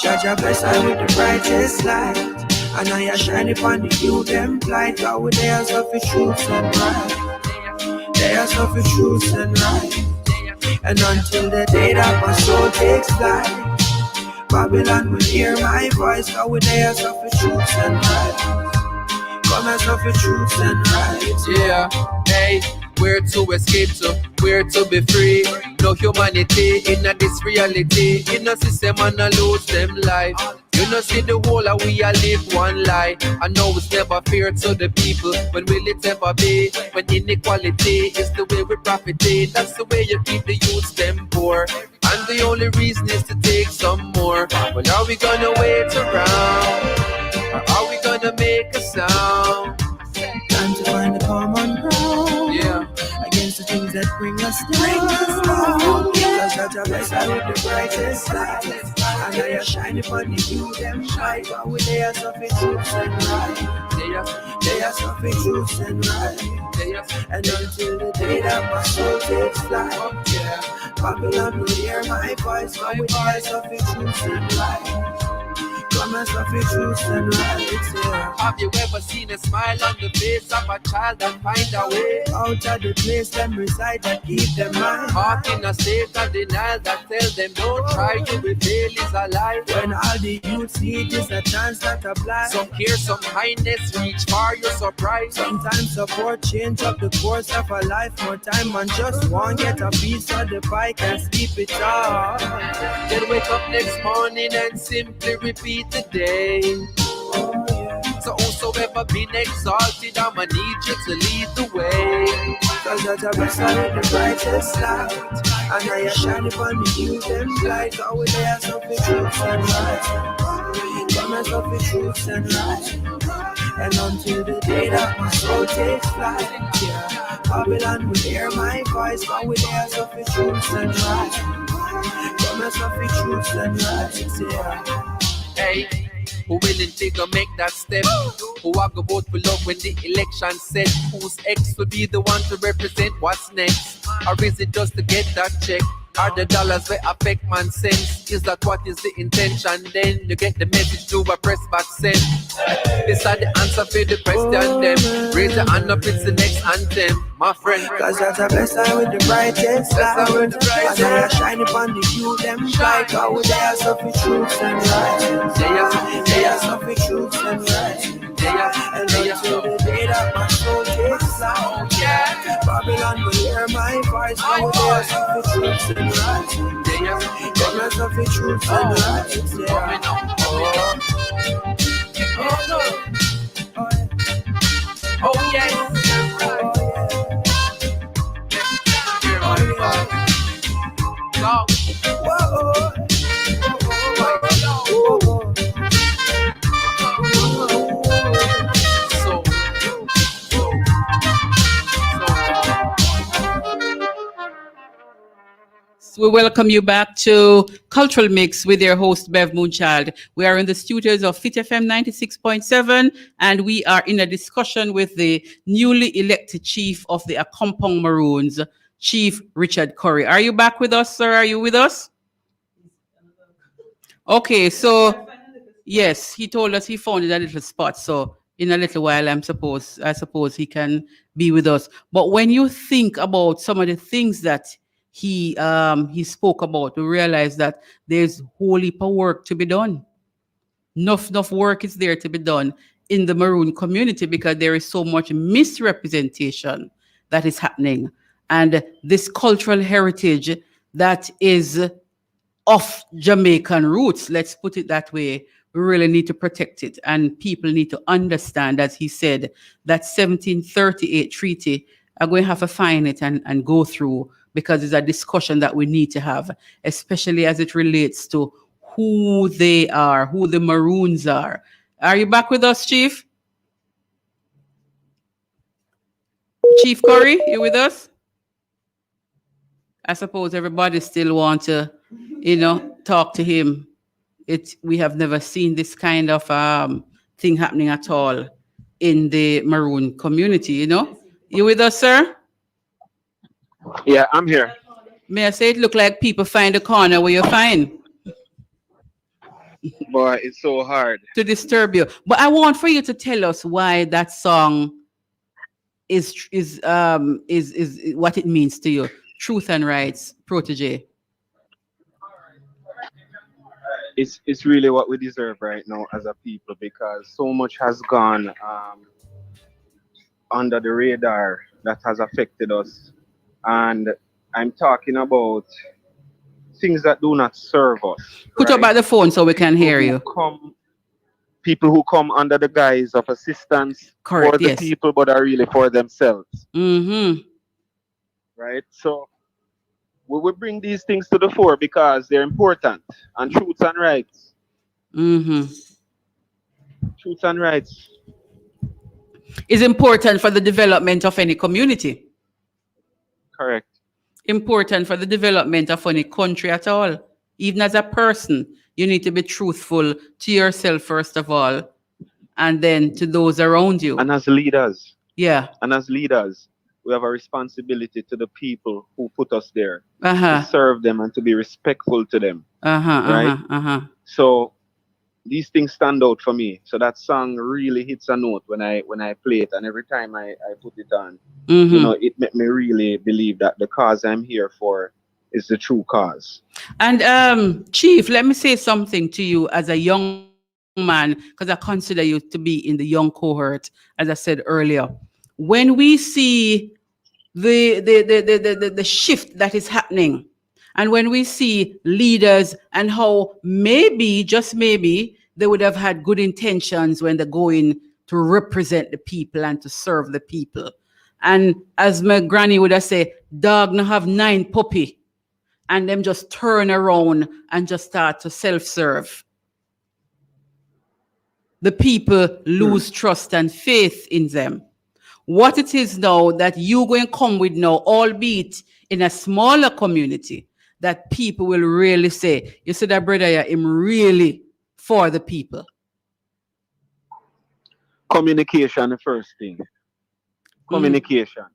Jaja bless I with the brightest light, and I shine upon the youth them blind. God with their suffer truth and right, their suffer truth and right. And until the day that my soul takes flight, Babylon will hear my voice. God with their suffer truth and right. Come and suffer truth and right. Yeah, hey. Where to escape to, where to be free. No humanity in this reality. In a system and a lose them life. You know see the whole of we a live one lie. I know it's never fair to the people. When will it ever be? When inequality is the way we profit it. That's the way you keep the youths them poor. And the only reason is to take some more. Well, are we gonna wait around? Or are we gonna make a sound? Time to find a common ground. Yeah. Against the things that bring us down. Cause Jaja bless I with the brightest light, and I shine upon the youth them shine. God with their suffer truth and right. They are suffer truth and right. And until the day that my soul takes flight, Babylon will hear my voice. God with their suffer truth and right. Come and suffer truth and right, yeah. Have you ever seen a smile on the face of a child and find a way out of the place them reside that keep them mind? Heart in a state of denial that tell them don't try, you will fail is a lie. When all the youths need is a chance that apply. Some care, some kindness, reach for your surprise. Sometimes support change up the course of a life. More time and just one get a piece of the pie, can't sleep it off. Then wake up next morning and simply repeat the day. So whosoever been exalted, I'ma need you to lead the way. Cause Jaja bless I with the brightest light, and I shine upon the youth them light. Go with their suffer truth and right. Come and suffer truth and right. And until the day that my soul takes flight, yeah, Babylon will hear my voice. Go with their suffer truth and right. Come and suffer truth and right, yeah. Hey, who willing to make that step? Who have to vote for love when the election set? Whose ex will be the one to represent what's next? Or is it just to get that check? Are the dollars that affect man's sense? Is that what is the intention? Then you get the message to a press back send. This is the answer for the question them. Raise your hand up, it's the next anthem, my friend. Cause Jaja bless I with the brightest light, and I shine upon the youth them light. Cause they are suffer truth and right. They are suffer truth and right. And until the day that my soul takes flight, Babylon will hear my voice. I will hear some truths and rights. Goodness of the truths and rights. Oh yes. We welcome you back to Cultural Mix with your host, Bev Moonchild. We are in the studios of Fit FM 96.7, and we are in a discussion with the newly elected chief of the Accompong Maroons, Chief Richard Curry. Are you back with us, sir? Are you with us? Okay, so yes, he told us he found it a little spot. So in a little while, I suppose he can be with us. But when you think about some of the things that he spoke about, we realize that there's whole heap of work to be done. Enough work is there to be done in the Maroon community because there is so much misrepresentation that is happening. And this cultural heritage that is of Jamaican roots, let's put it that way, we really need to protect it. And people need to understand, as he said, that 1738 treaty, are going to have to find it and go through, because it's a discussion that we need to have, especially as it relates to who they are, who the Maroons are. Are you back with us, Chief? Chief Curry, you with us? I suppose everybody still want to, talk to him. We have never seen this kind of thing happening at all in the Maroon community, You with us, sir? Yeah, I'm here. May I say it look like people find a corner where you find? Boy, it's so hard to disturb you. But I want for you to tell us why that song is what it means to you. Truth and Rights, Protege. It's really what we deserve right now as a people, because so much has gone under the radar that has affected us. And I'm talking about things that do not serve us. Put up by the phone so we can hear you. People who come under the guise of assistance Correct, for the people, but are really for themselves. Mm-hmm. Right? So we will bring these things to the fore because they're important. And truths and rights. Mm-hmm. Truths and rights is important for the development of any community. Correct. Important for the development of any country at all. Even as a person, you need to be truthful to yourself first of all, and then to those around you. And as leaders. Yeah. And as leaders, we have a responsibility to the people who put us there, to serve them and to be respectful to them. Right? So these things stand out for me. So that song really hits a note when I play it, and every time I put it on, it made me really believe that the cause I'm here for is the true cause. And Chief, let me say something to you as a young man, because I consider you to be in the young cohort, as I said earlier. When we see the shift that is happening, and when we see leaders and how maybe, just maybe, they would have had good intentions when they're going to represent the people and to serve the people. And as my granny would have said, dog no have 9 puppy, and them just turn around and just start to self-serve. The people lose trust and faith in them. What it is now that you're going to come with now, albeit in a smaller community, that people will really say, you see that brother, yeah, him really for the people. Communication, the first thing. Communication.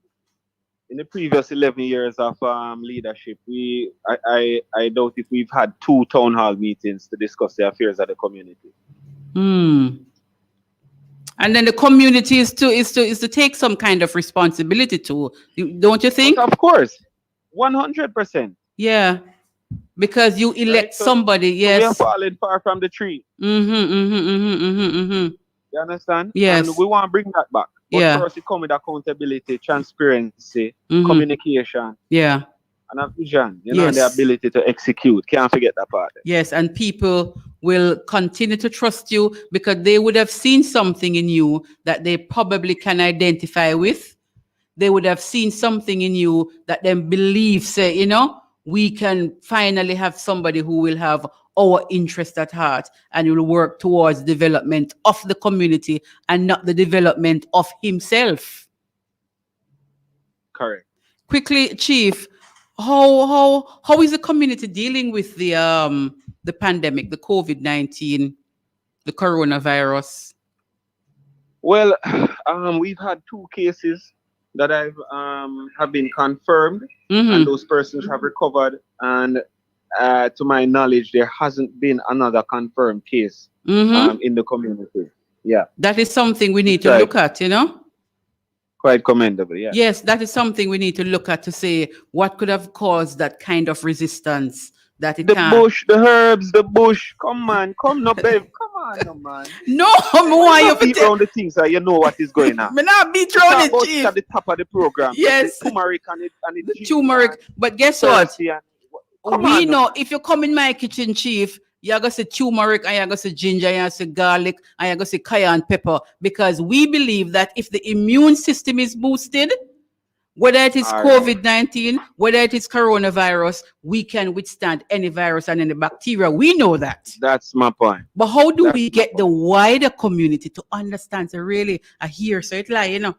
In the previous 11 years of leadership, I doubt if we've had 2 town hall meetings to discuss the affairs of the community. And then the community is to take some kind of responsibility too, don't you think? But of course, 100%. Yeah, because you elect somebody. Yes, we are falling far from the tree. You understand? Yes. And we want to bring that back. But Yeah. first, it comes with accountability, transparency, Mhm. communication, Yeah. and a vision. You know, and the Yes. ability to execute. Can't forget that part. Yes, and people will continue to trust you because they would have seen something in you that they probably can identify with. They would have seen something in you that they believe, say, you know, we can finally have somebody who will have our interest at heart and will work towards development of the community and not the development of himself. Correct. Quickly, Chief, how is the community dealing with the pandemic, the COVID-19, the coronavirus? Well, we've had 2 cases that have been confirmed, and those persons have recovered. And to my knowledge, there hasn't been another confirmed case in the community. Yeah, That is something we need to Right. look at, you know? quite commendable. Yeah. Yes, that is something we need to look at to say what could have caused that kind of resistance that it The can't. bush, the herbs, the bush. Come on, come no, babe. Come on, no, man. No, why you beat around the things so you know what is going on. Me not beat Talk around it, about Chief. at the top of the program. Yes. The turmeric and the Turmeric. But guess what? Turkey and- Come We on, no. know if you come in my kitchen, Chief, you're going to see turmeric and you're going to see ginger, you're going to see garlic and you're going to see cayenne pepper because we believe that if the immune system is boosted, whether it is All right. COVID-19, whether it is coronavirus, we can withstand any virus and any bacteria. We know that. That's my point. But how do we get the wider community to understand? So really, I hear so it like, you know,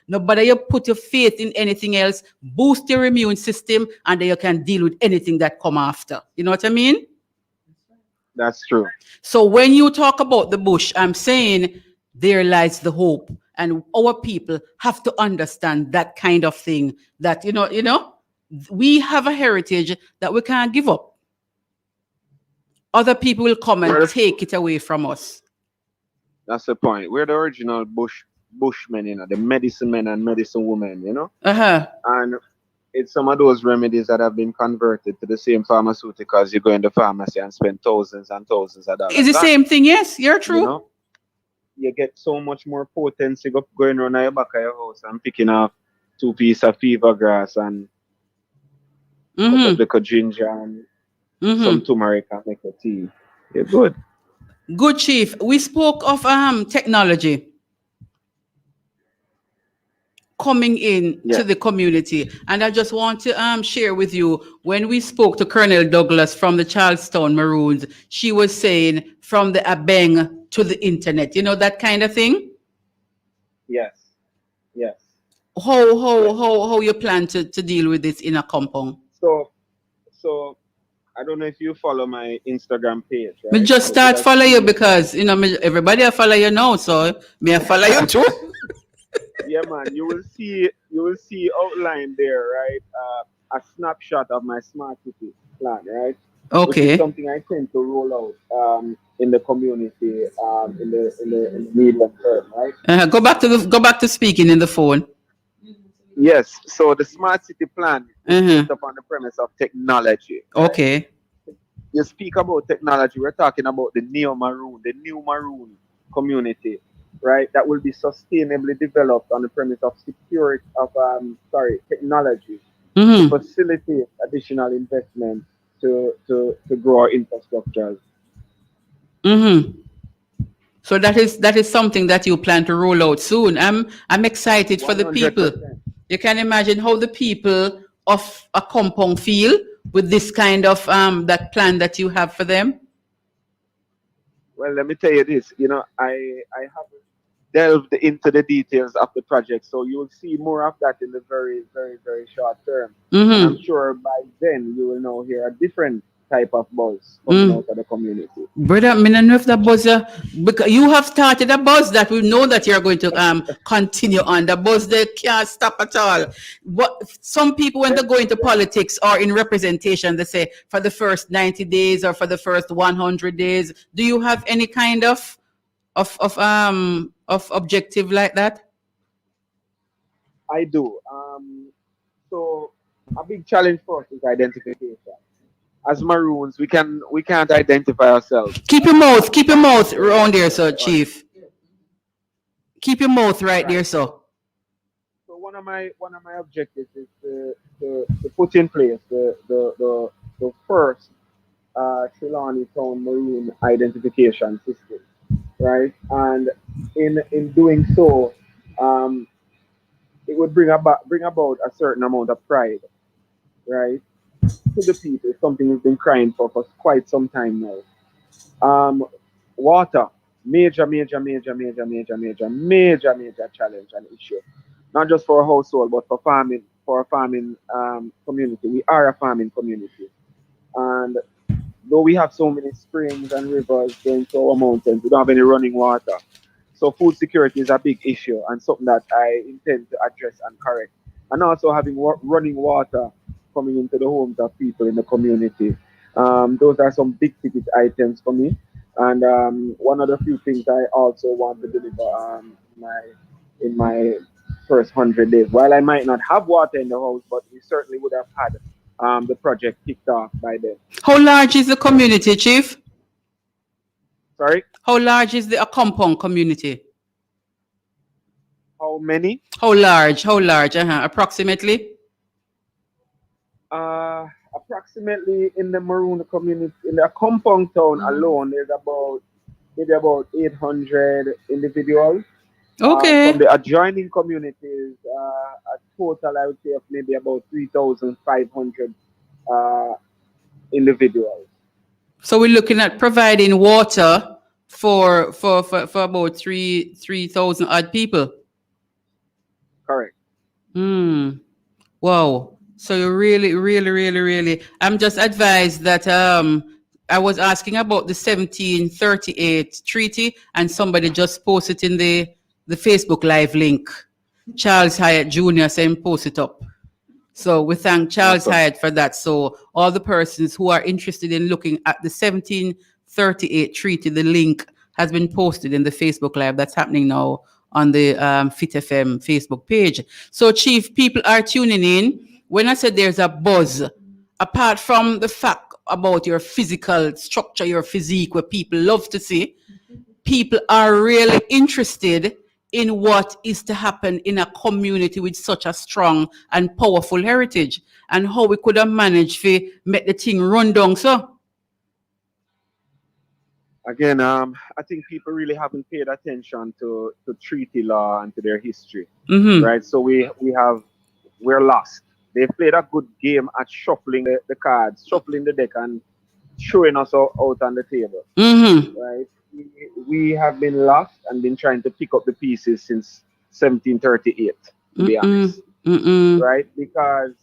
nobody you put your faith in anything else, boost your immune system, and then you can deal with anything that come after. You know what I mean? That's true. So when you talk about the bush, I'm saying there lies the hope. And our people have to understand that kind of thing that, you know, we have a heritage that we can't give up. Other people will come and take it away from us. That's the point. We're the original bushmen, you know, the medicine men and medicine women, you know? Uh-huh. And it's some of those remedies that have been converted to the same pharmaceuticals. You go in the pharmacy and spend thousands and thousands of dollars. It's the same thing, yes, you're true. You know? You get so much more potency going around your back of your house and picking off 2 pieces of fever grass and a little ginger and some turmeric and make a tea. You're good. Good, Chief. We spoke of technology coming in to the community. And I just want to share with you, when we spoke to Colonel Douglas from the Charlestown Maroons, she was saying from the Abeng to the internet, you know, that kind of thing. Yes. Yes. How you plan to deal with this in a compound? So I don't know if you follow my Instagram page. Right? Me just start follow you because, you know, everybody I follow you now, so me I follow you too. Yeah, man, you will see outlined there, right? A snapshot of my smart city plan, right? Okay. Which is something I tend to roll out in the community, in the medium term, right? Go back to speaking in the phone. Yes. So the smart city plan is built upon the premise of technology. Okay. You speak about technology. We're talking about the new maroon community, right? That will be sustainably developed on the premise of technology to facilitate additional investment to grow our infrastructures. So that is something that you plan to roll out soon. I'm excited for the people. 100%. You can imagine how the people of a compound feel with this kind of that plan that you have for them. Well, let me tell you this. You know, I haven't delved into the details of the project, so you'll see more of that in the very, very, very short term. And I'm sure by then you will now hear a different type of buzz coming out of the community. Brother, I don't know if the buzz, because you have started a buzz that we know that you're going to continue on. The buzz, they can't stop at all. What some people, when they go into politics or in representation, they say for the first 90 days or for the first 100 days. Do you have any kind of objective like that? I do. So a big challenge for us is identification. As Maroons, we can't identify ourselves. Keep your mouth around there, so Chief. Keep your mouth right there, so. So one of my objectives is to put in place the first Trelawney Town Maroon identification system, right? And in doing so, it would bring about a certain amount of pride, right, to the people. Something we've been crying for quite some time now. Water, major challenge and issue, not just for a household but for a farming community. We are a farming community, and though we have so many springs and rivers going to our mountains, we don't have any running water. So food security is a big issue and something that I intend to address and correct. And also having running water coming into the homes of people in the community. Those are some big ticket items for me. And one of the few things I also want to deliver in my first 100 days. While I might not have water in the house, but we certainly would have had the project kicked off by then. How large is the community, Chief? Sorry? How large is the compound community? How many? How large? Approximately? Approximately in the Maroon community, in the compound town alone, there's maybe about 800 individuals. Okay. From the adjoining communities, a total, I would say, of maybe about 3,500 individuals. So we're looking at providing water for about 3,000 odd people. Correct. Wow. So you really. I'm just advised that I was asking about the 1738 treaty, and somebody just posted in the Facebook Live link. Charles Hyatt Jr. saying post it up. So we thank Charles Hyatt for that. So all the persons who are interested in looking at the 1738 treaty, the link has been posted in the Facebook Live. That's happening now on the Fit FM Facebook page. So Chief, people are tuning in. When I said there's a buzz, apart from the fact about your physical structure, your physique, where people love to see, people are really interested in what is to happen in a community with such a strong and powerful heritage, and how we could have managed to make the thing run down. So again, I think people really haven't paid attention to treaty law and to their history, right? So we're lost. They played a good game at shuffling the cards, shuffling the deck, and showing us out on the table, right? We have been lost and been trying to pick up the pieces since 1738, to be honest, right? Because,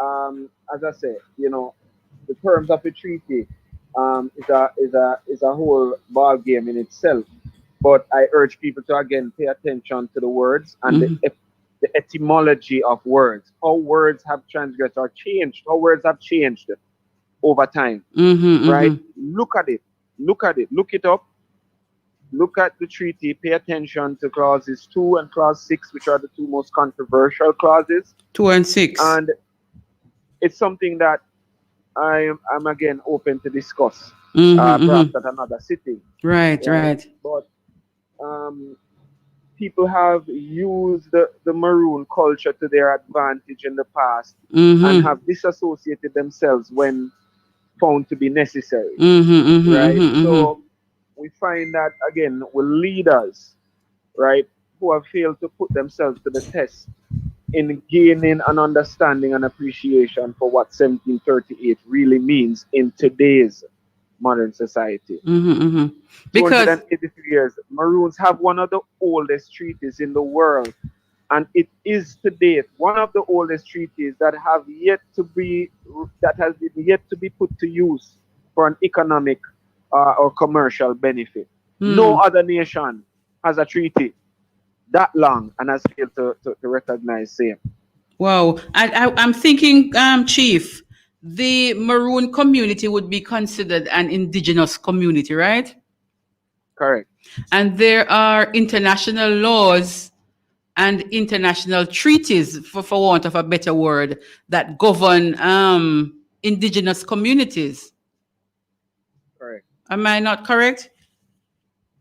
as I say, the terms of the treaty is a whole ball game in itself. But I urge people to again pay attention to the words and the etymology of words, how words have transgressed or changed, how words have changed over time, right? Look at it, look it up, look at the treaty, pay attention to clauses 2 and clause 6, which are the two most controversial clauses. 2 and 6. And it's something that I'm again open to discuss, perhaps at another sitting. Right. But people have used the Maroon culture to their advantage in the past and have disassociated themselves when found to be necessary. Right? So we find that, again, with leaders, right, who have failed to put themselves to the test in gaining an understanding and appreciation for what 1738 really means in today's modern society. Because 283 years, Maroons have one of the oldest treaties in the world, and it is to date one of the oldest treaties that has been yet to be put to use for an economic or commercial benefit. No other nation has a treaty that long and has failed to recognize same. Wow. I'm thinking, Chief, the Maroon community would be considered an indigenous community, right? Correct. And there are international laws and international treaties, for want of a better word, that govern indigenous communities. Correct. Am I not correct?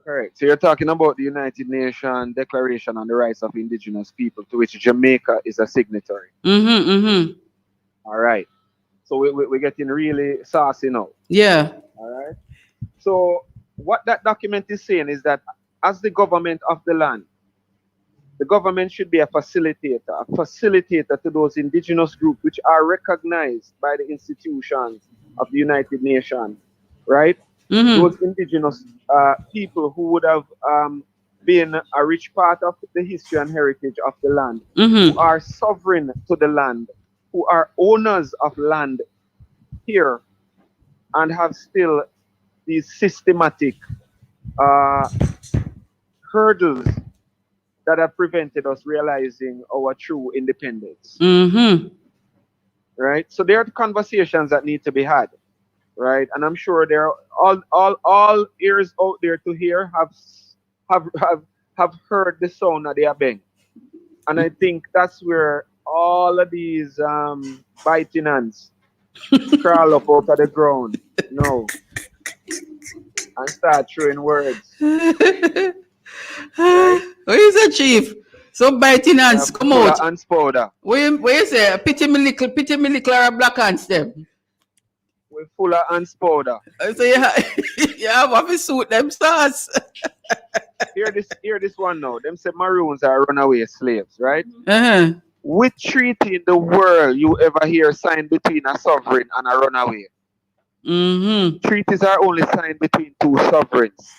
Correct. So you're talking about the United Nations Declaration on the Rights of Indigenous People, to which Jamaica is a signatory. All right. So we're getting really saucy now. Yeah. All right. So what that document is saying is that as the government of the land, the government should be a facilitator to those indigenous groups which are recognized by the institutions of the United Nations, right? Those indigenous people who would have been a rich part of the history and heritage of the land, who are sovereign to the land, who are owners of land here, and have still these systematic hurdles that have prevented us realizing our true independence. Right? So there are conversations that need to be had, right? And I'm sure there are all ears out there to hear have heard the sound of the abeng. And I think that's where all of these biting ants crawl up out of the ground, and start throwing words. What is that, Chief? Some biting ants come out. Ants powder. Where you say? Pity me little or black ants them? We're full of ants powder. So you have to suit them stars. Hear this one now. Them say Maroons are runaway slaves, right? Which treaty in the world you ever hear signed between a sovereign and a runaway? Treaties are only signed between two sovereigns.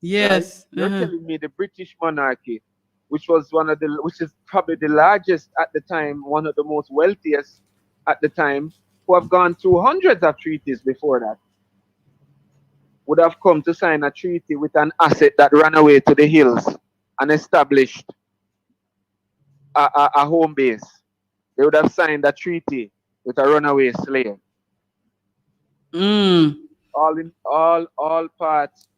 Yes. Right? You're telling me the British monarchy, which is probably the largest at the time, one of the most wealthiest at the time, who have gone through hundreds of treaties before that, would have come to sign a treaty with an asset that ran away to the hills and established a home base. They would have signed a treaty with a runaway slave. All parts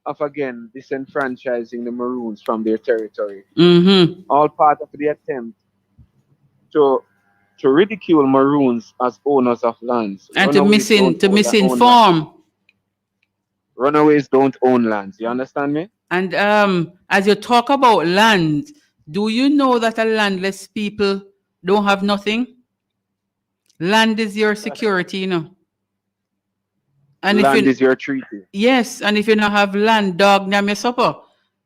of, again, disenfranchising the Maroons from their territory. All part of the attempt to ridicule Maroons as owners of lands. And to misinform. Runaways don't own lands. You understand me? And as you talk about land, do you know that a landless people don't have nothing? Land is your security, And land is your treaty. Yes, and if you don't have land, dog, name your supper.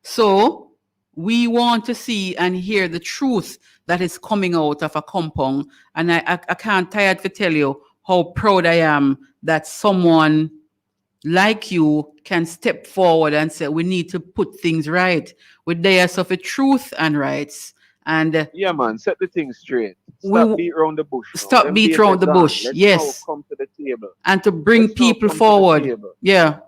So we want to see and hear the truth that is coming out of a compound. And I can't tire to tell you how proud I am that someone like you can step forward and say, we need to put things right with layers of truth and rights. And yeah, man, set the things straight. Stop beat around the bush. Stop beat around the bush. Let's yes. Now come to the table. And to bring people forward. Yeah.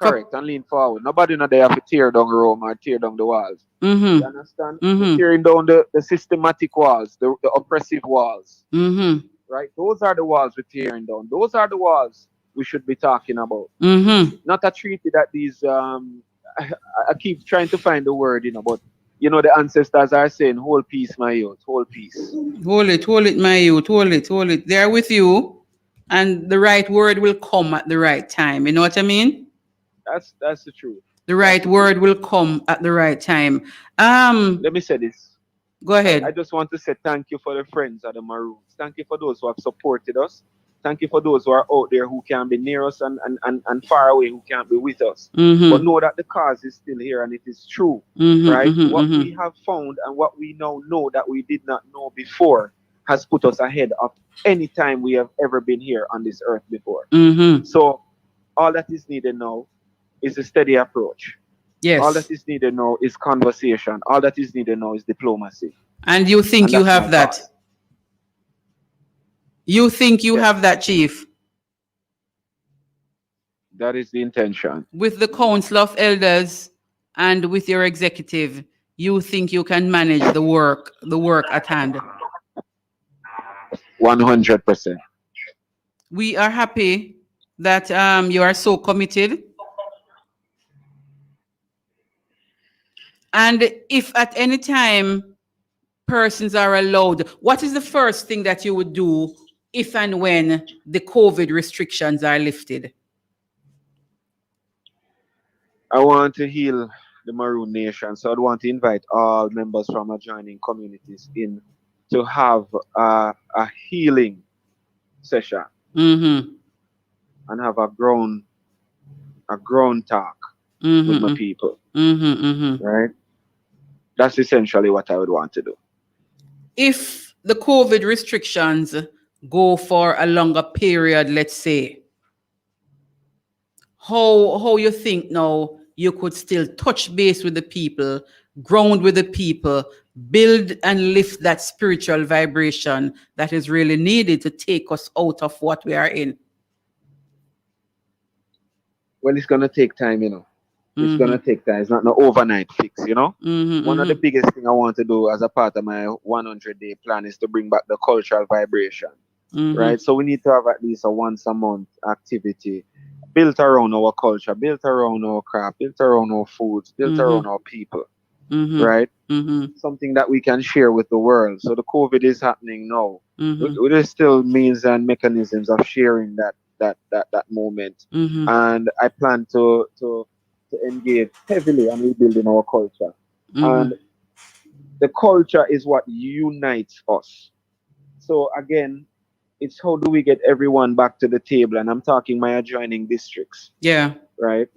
Correct. And lean forward. Nobody not there to tear down Rome or tear down the walls. You understand? Tearing down the systematic walls, the oppressive walls. Right? Those are the walls we're tearing down. Those are the walls we should be talking about. Not a treaty that these I keep trying to find the word, but the ancestors are saying, hold peace, my youth, hold peace. Hold it, my youth, hold it. They're with you, and the right word will come at the right time. You know what I mean? That's the truth. The right word will come at the right time. Let me say this. Go ahead. I just want to say thank you for the friends of the Maroons. Thank you for those who have supported us. Thank you for those who are out there who can be near us and far away who can't be with us. But know that the cause is still here and it is true. Right? What we have found and what we now know that we did not know before has put us ahead of any time we have ever been here on this earth before. So all that is needed now is a steady approach. Yes. All that is needed now is conversation. All that is needed now is diplomacy. And you think you have that? You think you have that, Chief? That is the intention. With the Council of Elders and with your executive, you think you can manage the work at hand? 100%. We are happy that you are so committed. And if at any time persons are allowed, what is the first thing that you would do if and when the COVID restrictions are lifted? I want to heal the Maroon Nation, so I'd want to invite all members from adjoining communities in to have a healing session Mm-hmm. and have a grown talk with my people, Mm-hmm. Mm-hmm. right? That's essentially what I would want to do. If the COVID restrictions go for a longer period, let's say, how you think now you could still touch base with the people, ground with the people, build and lift that spiritual vibration that is really needed to take us out of what we are in? Well, it's gonna take time, you know. It's gonna take time. It's not no overnight fix, you know. One of the biggest thing I want to do as a part of my 100-day plan is to bring back the cultural vibration, right? So we need to have at least a once a month activity built around our culture, built around our craft, built around our foods, built around our people, right? Something that we can share with the world. So the COVID is happening now. There's still means and mechanisms of sharing that moment, and I plan to engage heavily on rebuilding our culture. And the culture is what unites us. So again, it's how do we get everyone back to the table? And I'm talking my adjoining districts. Yeah. Right?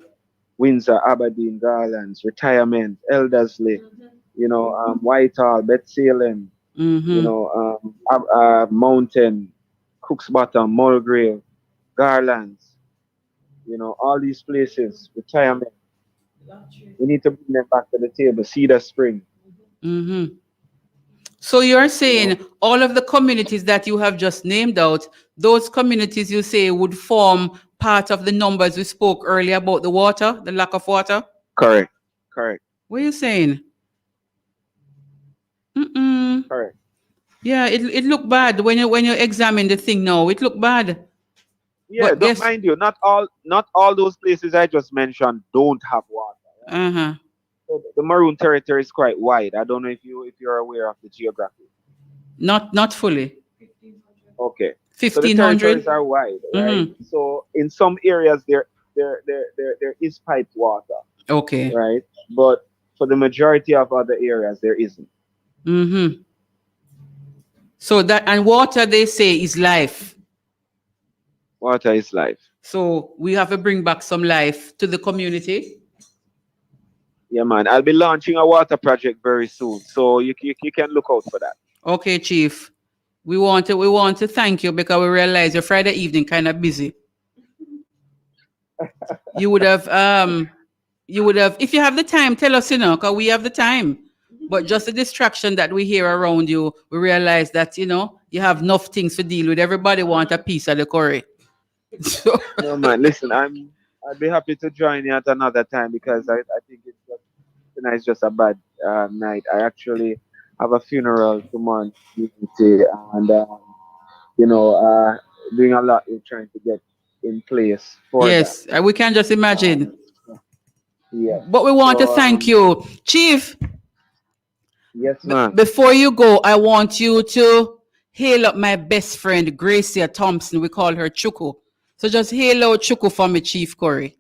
Windsor, Aberdeen, Garlands, Retirement, Elderslie, you know, Whitehall, Bethsalem, you know, Mountain, Cooks Bottom, Mulgrave, Garlands, you know, all these places, Retirement. We need to bring them back to the table. Cedar Spring. So you're saying all of the communities that you have just named out, those communities you say would form part of the numbers we spoke earlier about the water, the lack of water? Correct. What are you saying? Correct. Yeah, it looked bad when you examine the thing now. It looked bad. Yeah, But don't mind you. Not all those places I just mentioned don't have water. Uh-huh. So the Maroon territory is quite wide. I don't know if you're aware of the geography. Not fully. Okay. 1,500? So the territories are wide, right? So in some areas there is piped water. Okay. Right? But for the majority of other areas there isn't. So that, and water they say is life. Water is life. So we have to bring back some life to the community. Yeah, man. I'll be launching a water project very soon, so you can look out for that. Okay, Chief. We want to thank you because we realize your Friday evening kind of busy. You would have if you have the time, tell us, because we have the time. But just the distraction that we hear around you, we realize that you have enough things to deal with. Everybody want a piece of the curry. So no, man. Listen, I'd be happy to join you at another time because I think tonight's just a bad night. I actually have a funeral tomorrow and doing a lot in trying to get in place for yes, that. We can just imagine. Yeah. But we want to thank you, Chief. Yes, ma'am. Before you go, I want you to hail up my best friend, Gracia Thompson. We call her Chuku. So just hail out Chuku for me, Chief Corey.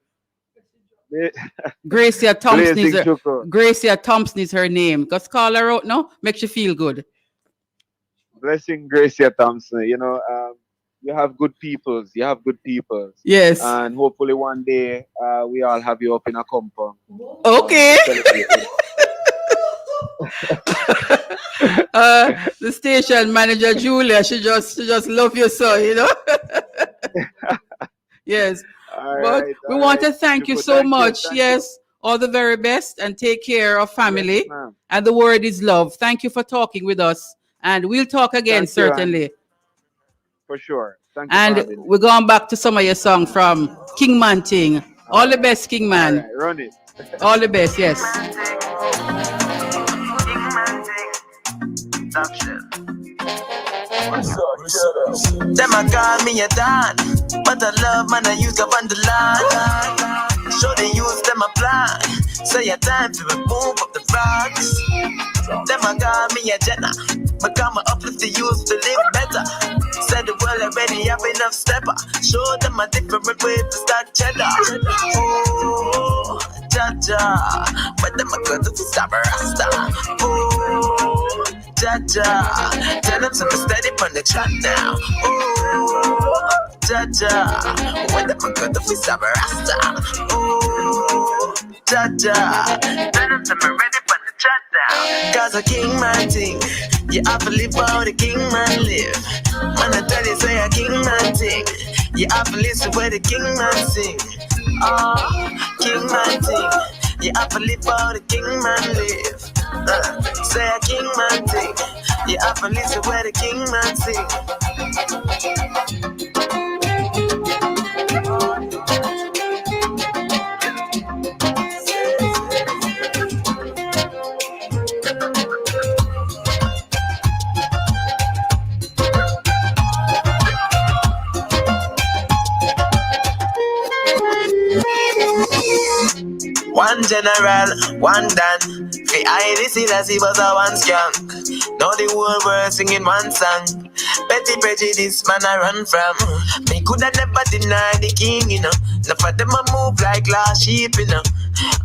Gracia Thompson is her name. Just call her out now. Makes you feel good. Blessing Gracia Thompson. You have good peoples. Yes. And hopefully one day we all have you up in a compound. Okay. The station manager Julia, she just love you so, Yes. But we want to thank you so much. Yes. All the very best and take care of family. Yes, and the word is love. Thank you for talking with us. And we'll talk again, certainly. For sure. Thank you. And we're going back to some of your song from King Man Ting. All the best, King Man. All right, run it. All the best, yes. Them a call me a don, but I love man I use up on the line. Show they use them a plan. Say a time to move up the rocks. Them a call me a Jenna, but come uplift the youth to live better. Said the world already have enough stepper. Show them a different way to start cheddar. Oh, Jaja, but them a go to stop a rasta. Oh, Jaja, tell them to steady on the chat now. Oh, Jaja, when them a go to stop a rasta. Oh, Jaja, tell them to ready on the chat now. Cause a king man thing, you have to live how the king man live. Man, I tell you say a king man thing, you have to listen where the king man sing. Oh, king man thing, you have to live how the king man live. Say a king man thing, you have to listen where the king man sing. One general, one Dan. The IDC as he was a one skunk. Now the whole world singing one song. Petty prejudice man I run from. Me coulda never deny the king, you know. Enough of them a move like last sheep, you know.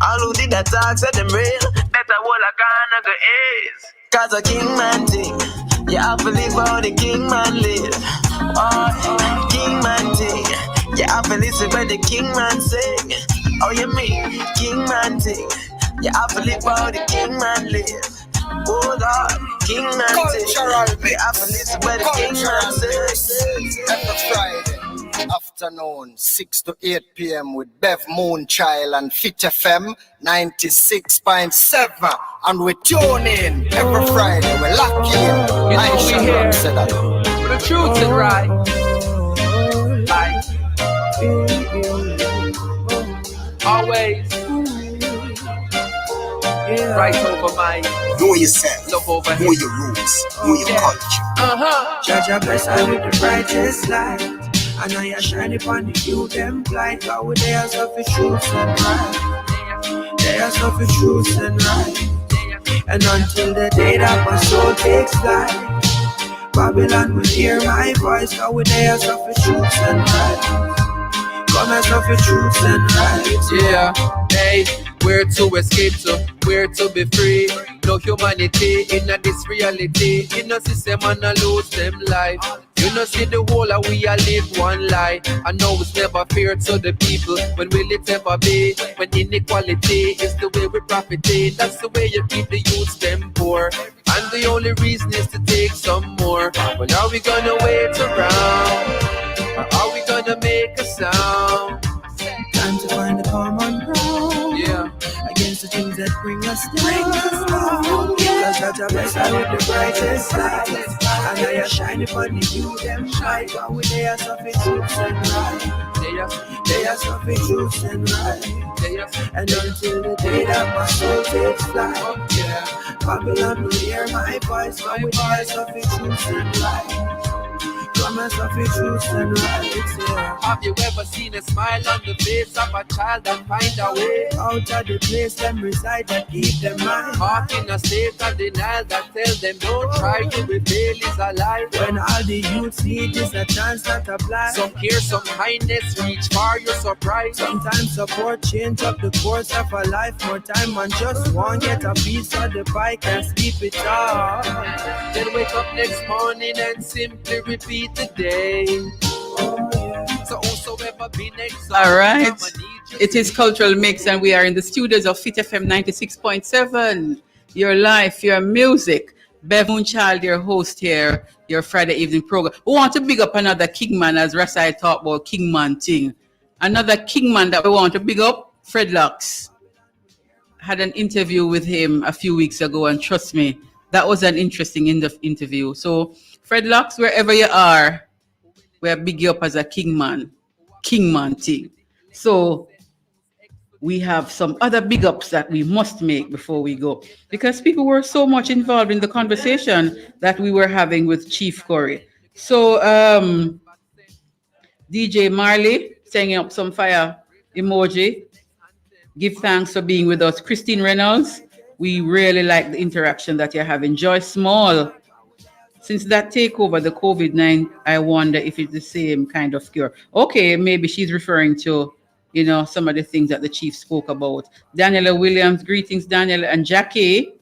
All who did that talk said them real. Better what I can't go is. Cause a king man thing, you have to live how the king man live. Oh, king man thing, you have to listen where the king man sing. Oh, you mean king man thing? You have to live how the king man live. Oh Lord, king man thing. You have to listen where the king man sing. Every Friday afternoon, 6 to 8 p.m. with Bev Moonchild and Fit FM 96.7. And we tune in every Friday. We lock in. You know I we shall here. not say that. The truth is right. Like, always. Right over mine. Know yourself. Love over Know your roots. Know your culture. Jaja bless her with the brightest light. And I a shine upon the youth them blind. Cause we they are suffer truth and right. They are suffer truth and right. And until the day that my soul takes flight, Babylon will hear my voice. Cause we they are suffer truth and right. Come and suffer truth and right. Yeah, hey, where to escape to, where to be free. No humanity in this reality. In a system and a lose them life. You know see the whole of we a live one lie. I know it's never fair to the people. When will it ever be? When inequality is the way we profitate. That's the way you keep the youths them poor. And the only reason is to take some more. But are we gonna wait around? Or are we gonna make a sound? Time to find the common ground. Yeah. Against the things that bring us down. Cause Jaja bless her with the brightest light. And I a shine upon the youth them shine. But we they are suffering truths and right. They are suffering truths and right. And until the day that my soul takes flight, Babylon will hear my voice. But we they are suffering truths and right. Come and suffer truths and rights, yeah. Have you ever seen a smile on the face of a child and find a way out of the place them reside and keep them mind? Caught in a state of denial that tell them don't try to rebel is a lie. When all the youths need is a chance that apply. Some care, some kindness, reach for your surprise. Sometimes support change up the course of a life. More time and just one get a piece of the pie, can't sleep it off. Then wake up next morning and simply repeat the day. So whosoever been exalted. All right. It is Cultural Mix, and we are in the studios of Fit FM 96.7. Your life, your music. Bev Moonchild, your host here, your Friday evening program. We want to big up another Kingman, as Rasai talked about Kingman thing. Another Kingman that we want to big up, Fred Lux. Had an interview with him a few weeks ago, and trust me, that was an interesting interview. So, Fred Lux, wherever you are, we're big you up as a Kingman thing. So, we have some other big ups that we must make before we go, because people were so much involved in the conversation that we were having with Chief Corey. So, DJ Marley, sending up some fire emoji. Give thanks for being with us. Christine Reynolds, we really like the interaction that you're having. Joy Small, since that takeover, the COVID-19, I wonder if it's the same kind of cure. Okay, maybe she's referring to, some of the things that the chief spoke about. Daniela Williams, greetings, Daniela and Jackie.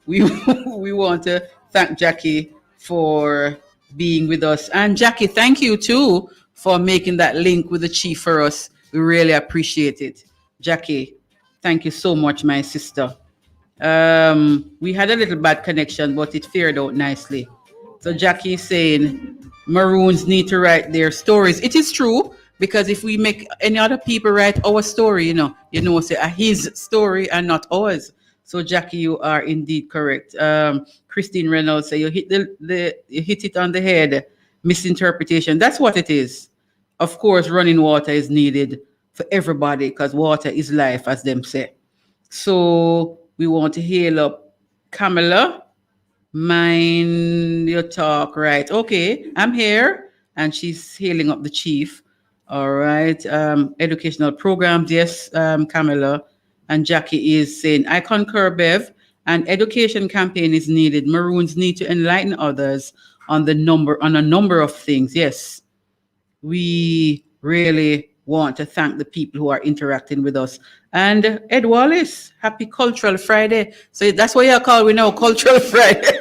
We want to thank Jackie for being with us. And Jackie, thank you too for making that link with the chief for us. We really appreciate it. Jackie, thank you so much, my sister. We had a little bad connection, but it fared out nicely. So Jackie is saying Maroons need to write their stories. It is true, because if we make any other people write our story, say his story and not ours. So Jackie, you are indeed correct. Christine Reynolds say you hit you hit it on the head. Misinterpretation. That's what it is. Of course, running water is needed for everybody because water is life, as them say. So we want to hail up Camilla. Mind your talk, right? Okay, I'm here, and she's hailing up the chief. All right. Educational programs, yes, Camilla. And Jackie is saying, I concur, Bev. An education campaign is needed. Maroons need to enlighten others on a number of things. Yes, we really want to thank the people who are interacting with us. And Ed Wallace, happy Cultural Friday. So that's what you call we know, Cultural Friday.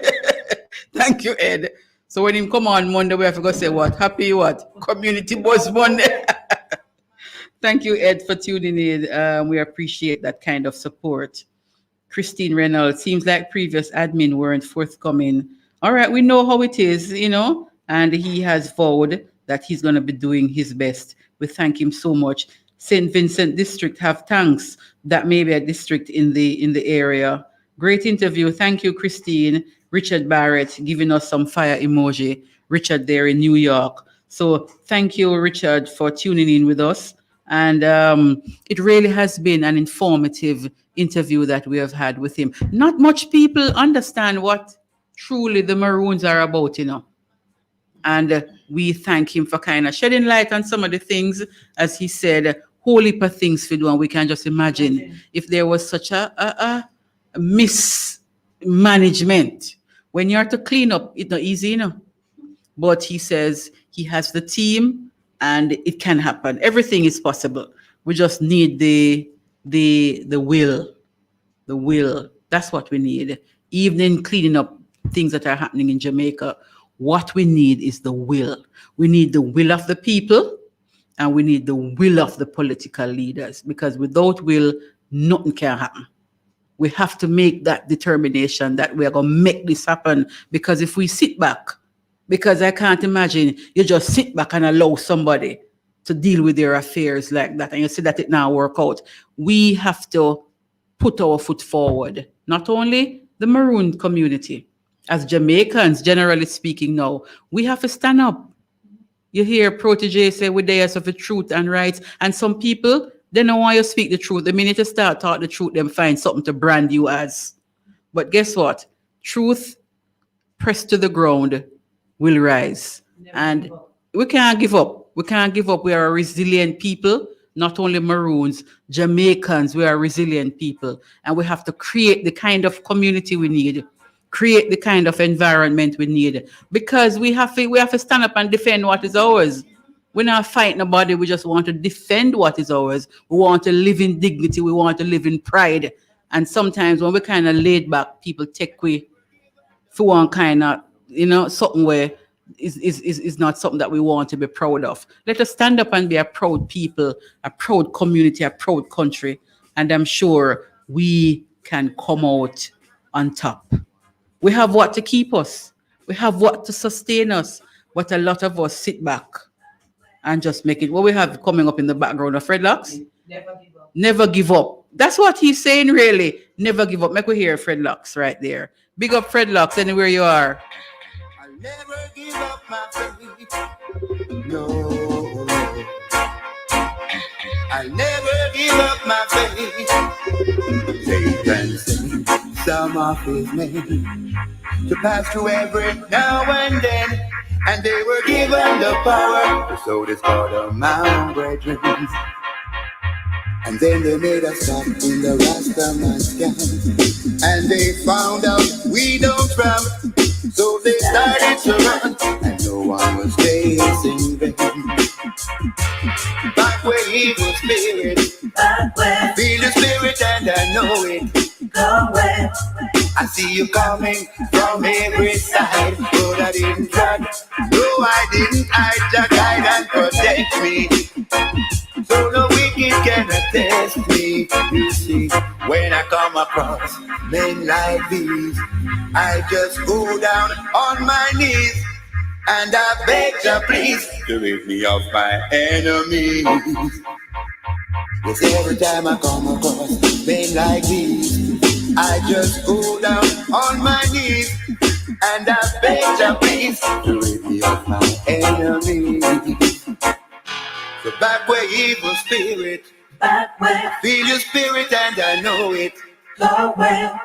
Thank you, Ed. So when him come on Monday, we have to go say what? Happy what? Community Buzz Monday. Thank you, Ed, for tuning in. We appreciate that kind of support. Christine Reynolds, seems like previous admin weren't forthcoming. All right, we know how it is, and he has vowed that he's going to be doing his best. We thank him so much. St. Vincent District have thanks. That may be a district in the area. Great interview. Thank you, Christine. Richard Barrett giving us some fire emoji. Richard there in New York. So thank you, Richard, for tuning in with us. And it really has been an informative interview that we have had with him. Not much people understand what truly the Maroons are about, And we thank him for kind of shedding light on some of the things, as he said, whole heap of things to do. And we can just imagine if there was such a mismanagement. When you have to clean up, it's not easy, But he says he has the team and it can happen. Everything is possible. We just need the will. The will. That's what we need. Even in cleaning up things that are happening in Jamaica, what we need is the will. We need the will of the people and we need the will of the political leaders, because without will, nothing can happen. We have to make that determination that we are going to make this happen, because if we sit back, because I can't imagine you just sit back and allow somebody to deal with their affairs like that and you see that it now work out. We have to put our foot forward, not only the Maroon community. As Jamaicans, generally speaking now, we have to stand up. You hear Protege say we're there for truth and rights, and some people, they don't want you to speak the truth. The minute you start talking the truth, them find something to brand you as. But guess what? Truth pressed to the ground will rise. And we can't give up. We can't give up. We are a resilient people, not only Maroons, Jamaicans, we are resilient people. And we have to create the kind of community we need, create the kind of environment we need, because we have to stand up and defend what is ours. We're not fighting nobody. We just want to defend what is ours. We want to live in dignity. We want to live in pride. And sometimes when we're kind of laid back, people take away for one kind of, something where is not something that we want to be proud of. Let us stand up and be a proud people, a proud community, a proud country. And I'm sure we can come out on top. We have what to keep us. We have what to sustain us. But a lot of us sit back and just make it. What we have coming up in the background of Fred Locks? Never give up. Never give up. That's what he's saying, really. Never give up. Make we hear Fred Locks right there. Big up Fred Locks anywhere you are. I'll never give up my faith. No. I'll never give up my faith. They can sing some of his name to pass through every now and then. And they were given the power to sow this God among brethren. And then they made us stop in the Rastaman's camp. And they found out we don't ramp. So they started to run. And no one was chasing them. Back where evil spirit. Back where. Feel the spirit and I know it. Go where. I see you coming from every side, but I didn't run. No, I didn't hide your guide and protect me. So no wicked cannot test me. You see, when I come across men like these, I just go down on my knees and I beg you please to rid me of my enemies. Yes, every time I come across men like these, I just go down on my knees and I beg you please to rid me of my enemies. So back where evil spirit, back where feel your spirit and I know it. Go where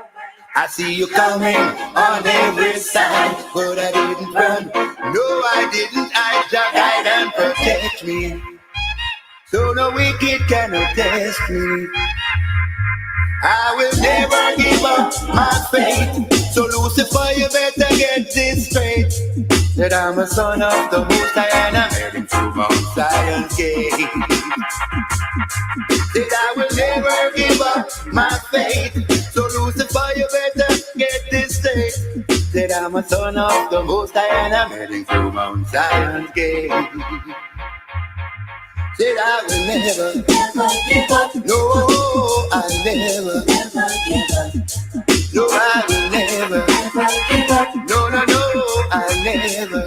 I see you coming on every side, but I didn't run. No, I didn't. I just guide and protect me. So no wicked cannot test me. I will never give up my faith. So Lucifer, you better get this straight. That I'm a son of the Most High and I'm heading to Mount Zion's gate. That I will never give up my faith. So Lucifer, you better get this straight. That I'm a son of the Most High and I'm heading to Mount Zion's gate. Said I will never give up. No, I'll never give up. No, I will never give up. No, I'll never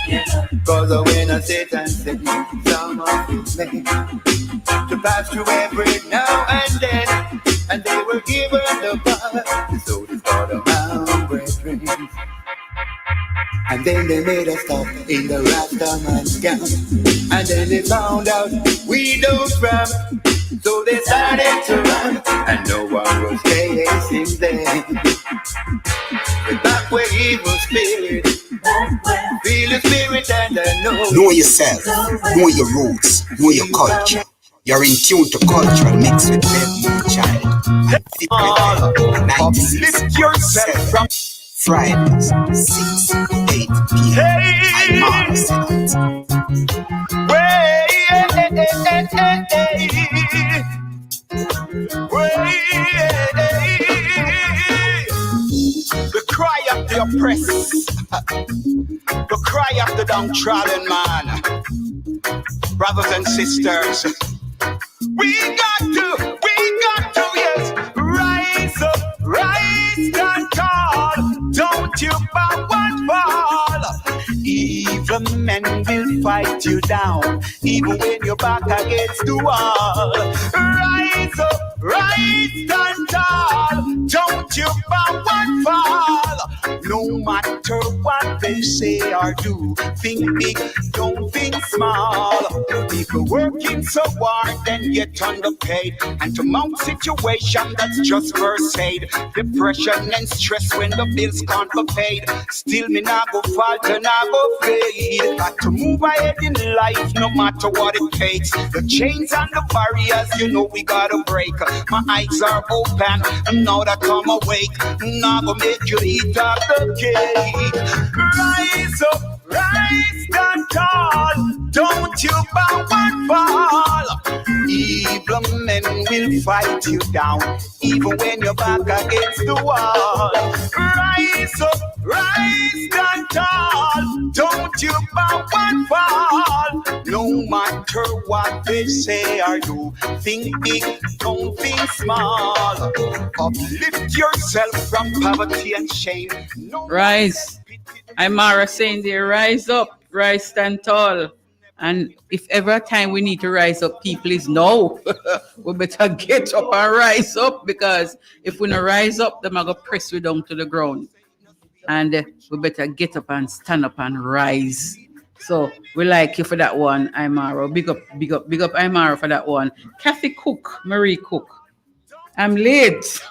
give up. Cause when I Satan sent some of his men to pass through every now and then, and they were given the power, so they got a mountain brethren. And then they made us stop in the Rastaman's camp. And then they found out we don't run. So they started to run, and no one was chasing them. But back where evil spirit, feel the spirit and I know yourself, know your roots, know your culture. You're in tune to cultural mix with Bev Moonchild and Fit FM 96. yourself from Fridays, 6 to 8 p.m. I'm on the cry of the oppressed, the cry of the downtrodden man. Brothers and sisters, we got to, yes, rise up, rise and tall. Don't you bow and fall. Evil men will fight you down, even when you're back against the wall. Rise up, rise and tall. Don't you bow and fall. No matter what they say or do, think big, don't think small. People working so hard, then get underpaid, and to mount situation that's just first aid. Depression and stress when the bills can't be paid. Still me not go falter, not go fade. Got to move ahead in life no matter what it takes. The chains and the barriers, you know we gotta break. My eyes are open, and now that I'm awake, now go make you eat up the cake. Rise up, rise and tall. Don't you bow and fall. Evil men will fight you down, even when you're back against the wall. Rise up, rise and tall. Don't you bow and fall. No matter what they say or do, think big, don't think small. Uplift yourself from poverty and shame. Rise. I'm Mara saying there, rise up, rise, stand tall. And if ever a time we need to rise up, people, is now. We better get up and rise up, because if we don't rise up, them are going to press we down to the ground. And we better get up and stand up and rise. So we like you for that one, Imara. Big up, Imara, for that one. Kathy Cook, Marie Cook. I'm late,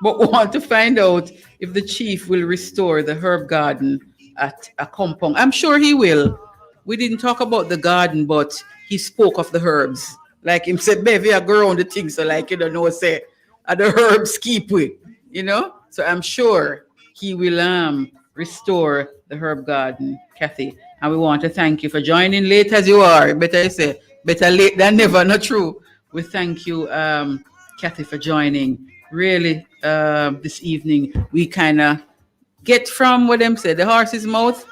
but want to find out if the chief will restore the herb garden at a compound. I'm sure he will. We didn't talk about the garden, but he spoke of the herbs. Like him said, baby, I go around the thing, so like, you don't know, say, the herbs keep with, you know? So I'm sure he will restore the herb garden, Kathy. And we want to thank you for joining late as you are. Better say, better late than never, not true. We thank you, Kathy, for joining. Really, this evening, we kind of get from what them say, the horse's mouth,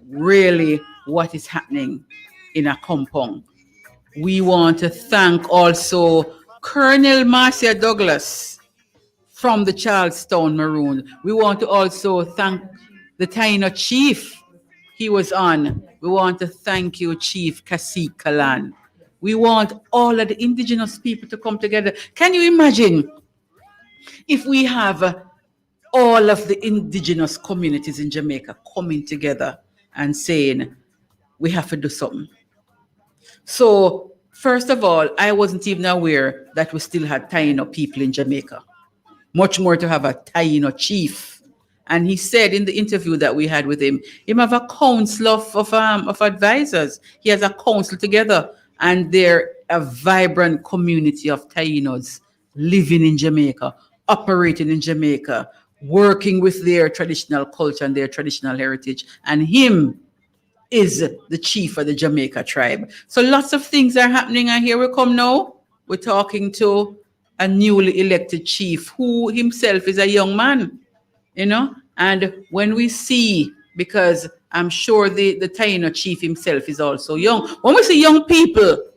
really what is happening in a compound. We want to thank also Colonel Marcia Douglas from the Charlestown Maroon. We want to also thank the Taino Chief. He was on. We want to thank you, Chief Kasik Kalan. We want all of the indigenous people to come together. Can you imagine if we have all of the indigenous communities in Jamaica coming together and saying, we have to do something? So, first of all, I wasn't even aware that we still had Taino people in Jamaica. Much more to have a Taino chief. And he said in the interview that we had with him, he have a council of advisors. He has a council together, and they're a vibrant community of Tainos living in Jamaica, operating in Jamaica, working with their traditional culture and their traditional heritage. And him is the chief of the Jamaica tribe. So lots of things are happening, and here we come now. We're talking to a newly elected chief who himself is a young man, you know. And when we see, because I'm sure the Taino chief himself is also young, when we see young people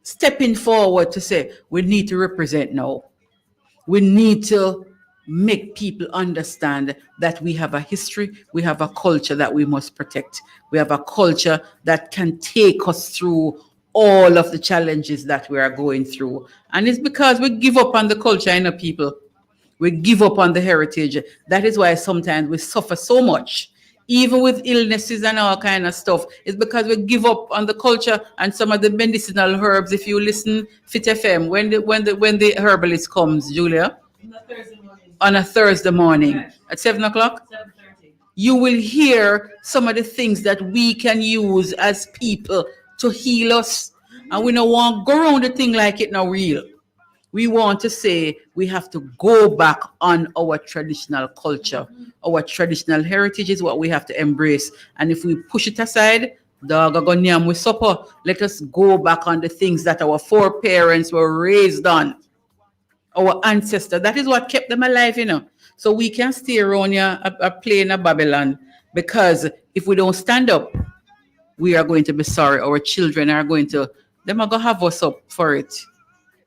stepping forward to say, we need to represent now, we need to make people understand that we have a history, we have a culture that we must protect. We have a culture that can take us through all of the challenges that we are going through. And it's because we give up on the culture, you know, people. We give up on the heritage. That is why sometimes we suffer so much, even with illnesses and all kind of stuff. It's because we give up on the culture and some of the medicinal herbs. If you listen, Fit FM, when the herbalist comes, Julia, on a Thursday morning at 7 o'clock, 7:30, you will hear some of the things that we can use as people to heal us. And we don't want to go around the thing like it now real. We want to say we have to go back on our traditional culture. Our traditional heritage is what we have to embrace. And if we push it aside, dog are going to supper. Let us go back on the things that our foreparents were raised on. Our ancestors. That is what kept them alive, you know. So we can stay around here playing a Babylon, because if we don't stand up, we are going to be sorry. Our children are going to have us up for it,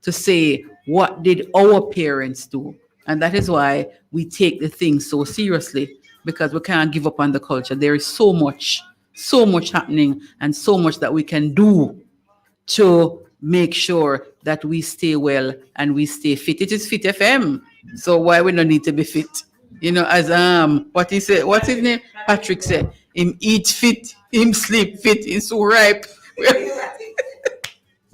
to say, what did our parents do? And that is why we take the thing so seriously, because we can't give up on the culture. There is so much happening and so much that we can do to make sure that we stay well and we stay fit. It is Fit FM. So why we don't need to be fit? You know, as what he said, what's his name? Patrick said, him eat fit, him sleep fit, he's so ripe.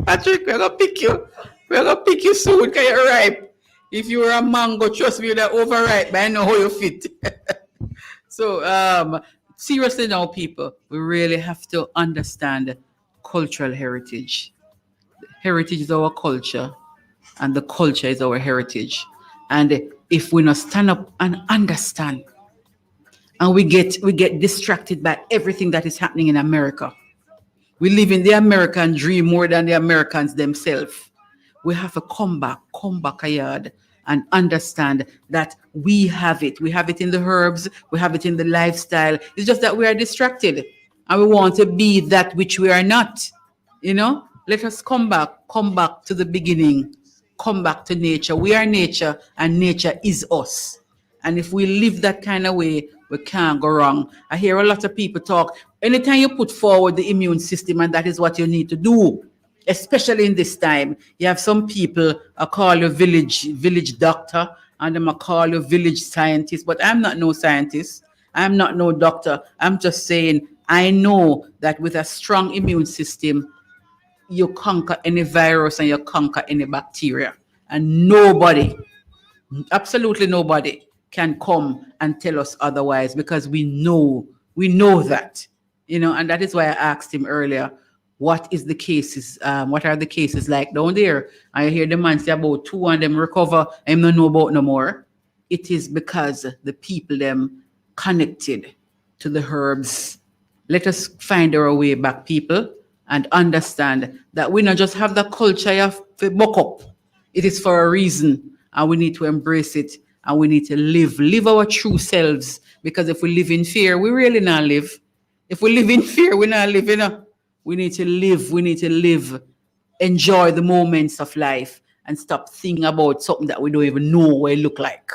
Patrick, we're gonna pick you. We're gonna pick you soon because you're ripe. If you were a mango, trust me, you're overripe, but I know how you fit. So seriously now, people, we really have to understand cultural heritage. Heritage is our culture, and the culture is our heritage. And if we not stand up and understand, and we get distracted by everything that is happening in America, we live in the American dream more than the Americans themselves. We have to come back a yard and understand that we have it. We have it in the herbs, we have it in the lifestyle. It's just that we are distracted and we want to be that which we are not. You know, let us come back to the beginning, come back to nature. We are nature and nature is us. And if we live that kind of way, we can't go wrong. I hear a lot of people talk. Anytime you put forward the immune system, and that is what you need to do, especially in this time. You have some people call you village doctor, and them call you village scientist, but I'm not no scientist. I'm not no doctor. I'm just saying, I know that with a strong immune system, you conquer any virus and you conquer any bacteria. And nobody, absolutely nobody, can come and tell us otherwise, because we know that, you know. And that is why I asked him earlier, what are the cases like down there? I hear the man say about 2 and them recover, and don't know about no more. It is because the people them connected to the herbs, Let us find our way back, people, and understand that we not just have the culture of buck up. It is for a reason, and we need to embrace it, and we need to live our true selves. Because if we live in fear, we really not live. If we live in fear, we're not living. We need to live. Enjoy the moments of life and stop thinking about something that we don't even know what it look like.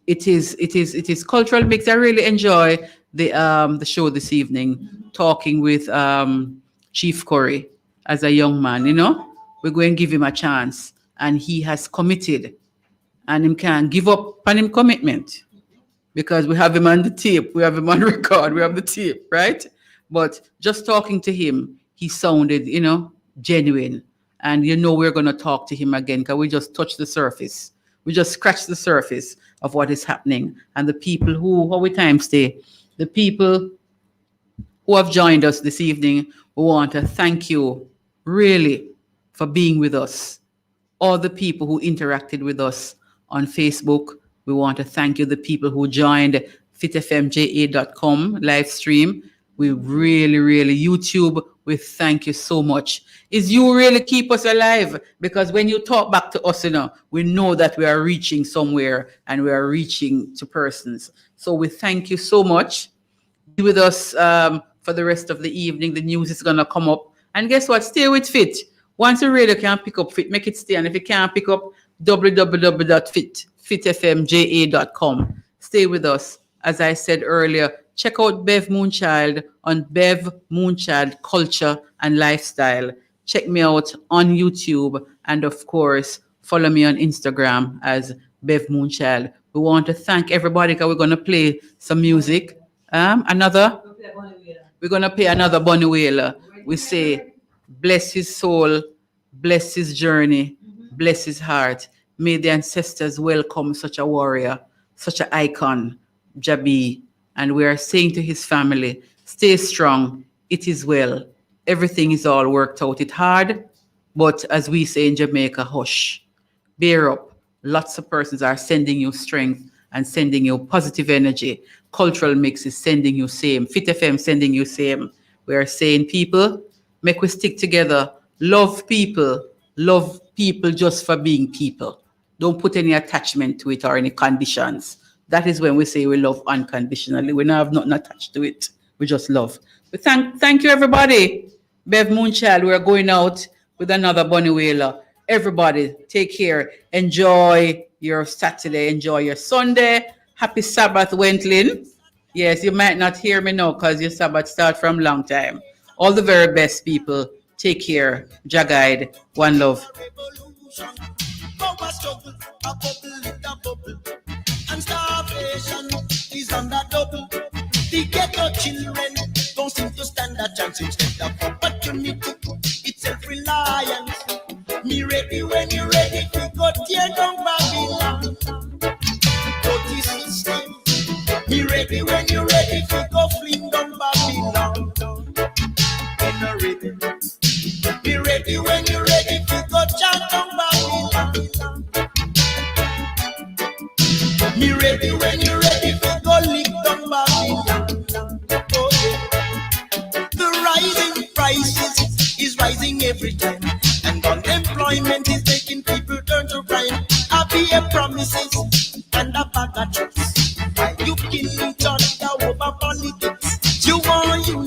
It is cultural mix. I really enjoy the show this evening, talking with Chief Curry as a young man. We're going to give him a chance, and he has committed, and him can't give up on him commitment, because we have him on the tape, we have him on record, we have the tape, right? But just talking to him, he sounded, genuine. And we're going to talk to him again, because we just touched the surface. We just scratched the surface of what is happening. And the people the people who have joined us this evening, we want to thank you really for being with us. All the people who interacted with us on Facebook, we want to thank you. The people who joined fitfmja.com live stream, we really, YouTube, we thank you so much. Is you really keep us alive, because when you talk back to us, we know that we are reaching somewhere and we are reaching to persons. So we thank you so much. Be with us for the rest of the evening. The news is going to come up. And guess what? Stay with Fit. Once the radio can pick up Fit, make it stay. And if it can't pick up, www.fitfmja.com. Stay with us. As I said earlier, check out Bev Moonchild on Bev Moonchild Culture and Lifestyle. Check me out on YouTube. And of course, follow me on Instagram as Bev Moonchild. We want to thank everybody, because we're going to play some music. We're going to play another Bunny Wailer. We say, bless his soul, bless his journey, bless his heart. May the ancestors welcome such a warrior, such an icon, Jabi. And we are saying to his family, stay strong. It is well. Everything is all worked out. It's hard, but as we say in Jamaica, hush. Bear up. Lots of persons are sending you strength and sending you positive energy. Cultural Mix is sending you same. Fit FM sending you same. We are saying, people, make we stick together. Love people just for being people. Don't put any attachment to it or any conditions. That is when we say we love unconditionally. We don't have nothing attached to it. We just love. But thank you, everybody. Bev Moonchild, we're going out with another Bunny Wailer. Everybody, take care. Enjoy your Saturday. Enjoy your Sunday. Happy Sabbath, Wentlin. Yes, you might not hear me now because your Sabbath start from long time. All the very best, people. Take care. Jah guide. One love. And starvation is on the double. The ghetto children don't seem to stand a chance. Instead of opportunity, it's self-reliance. Me ready when you ready to go tear down Babylon. Dirty system. Me ready when you ready to go fling down Babylon. Me ready when you ready to go chant down Babylon. Me ready when you ready to go lick down Babylon. Oh yeah. The rising prices is rising every time, and unemployment is making people turn to crime. I be a promises and a bag of truth.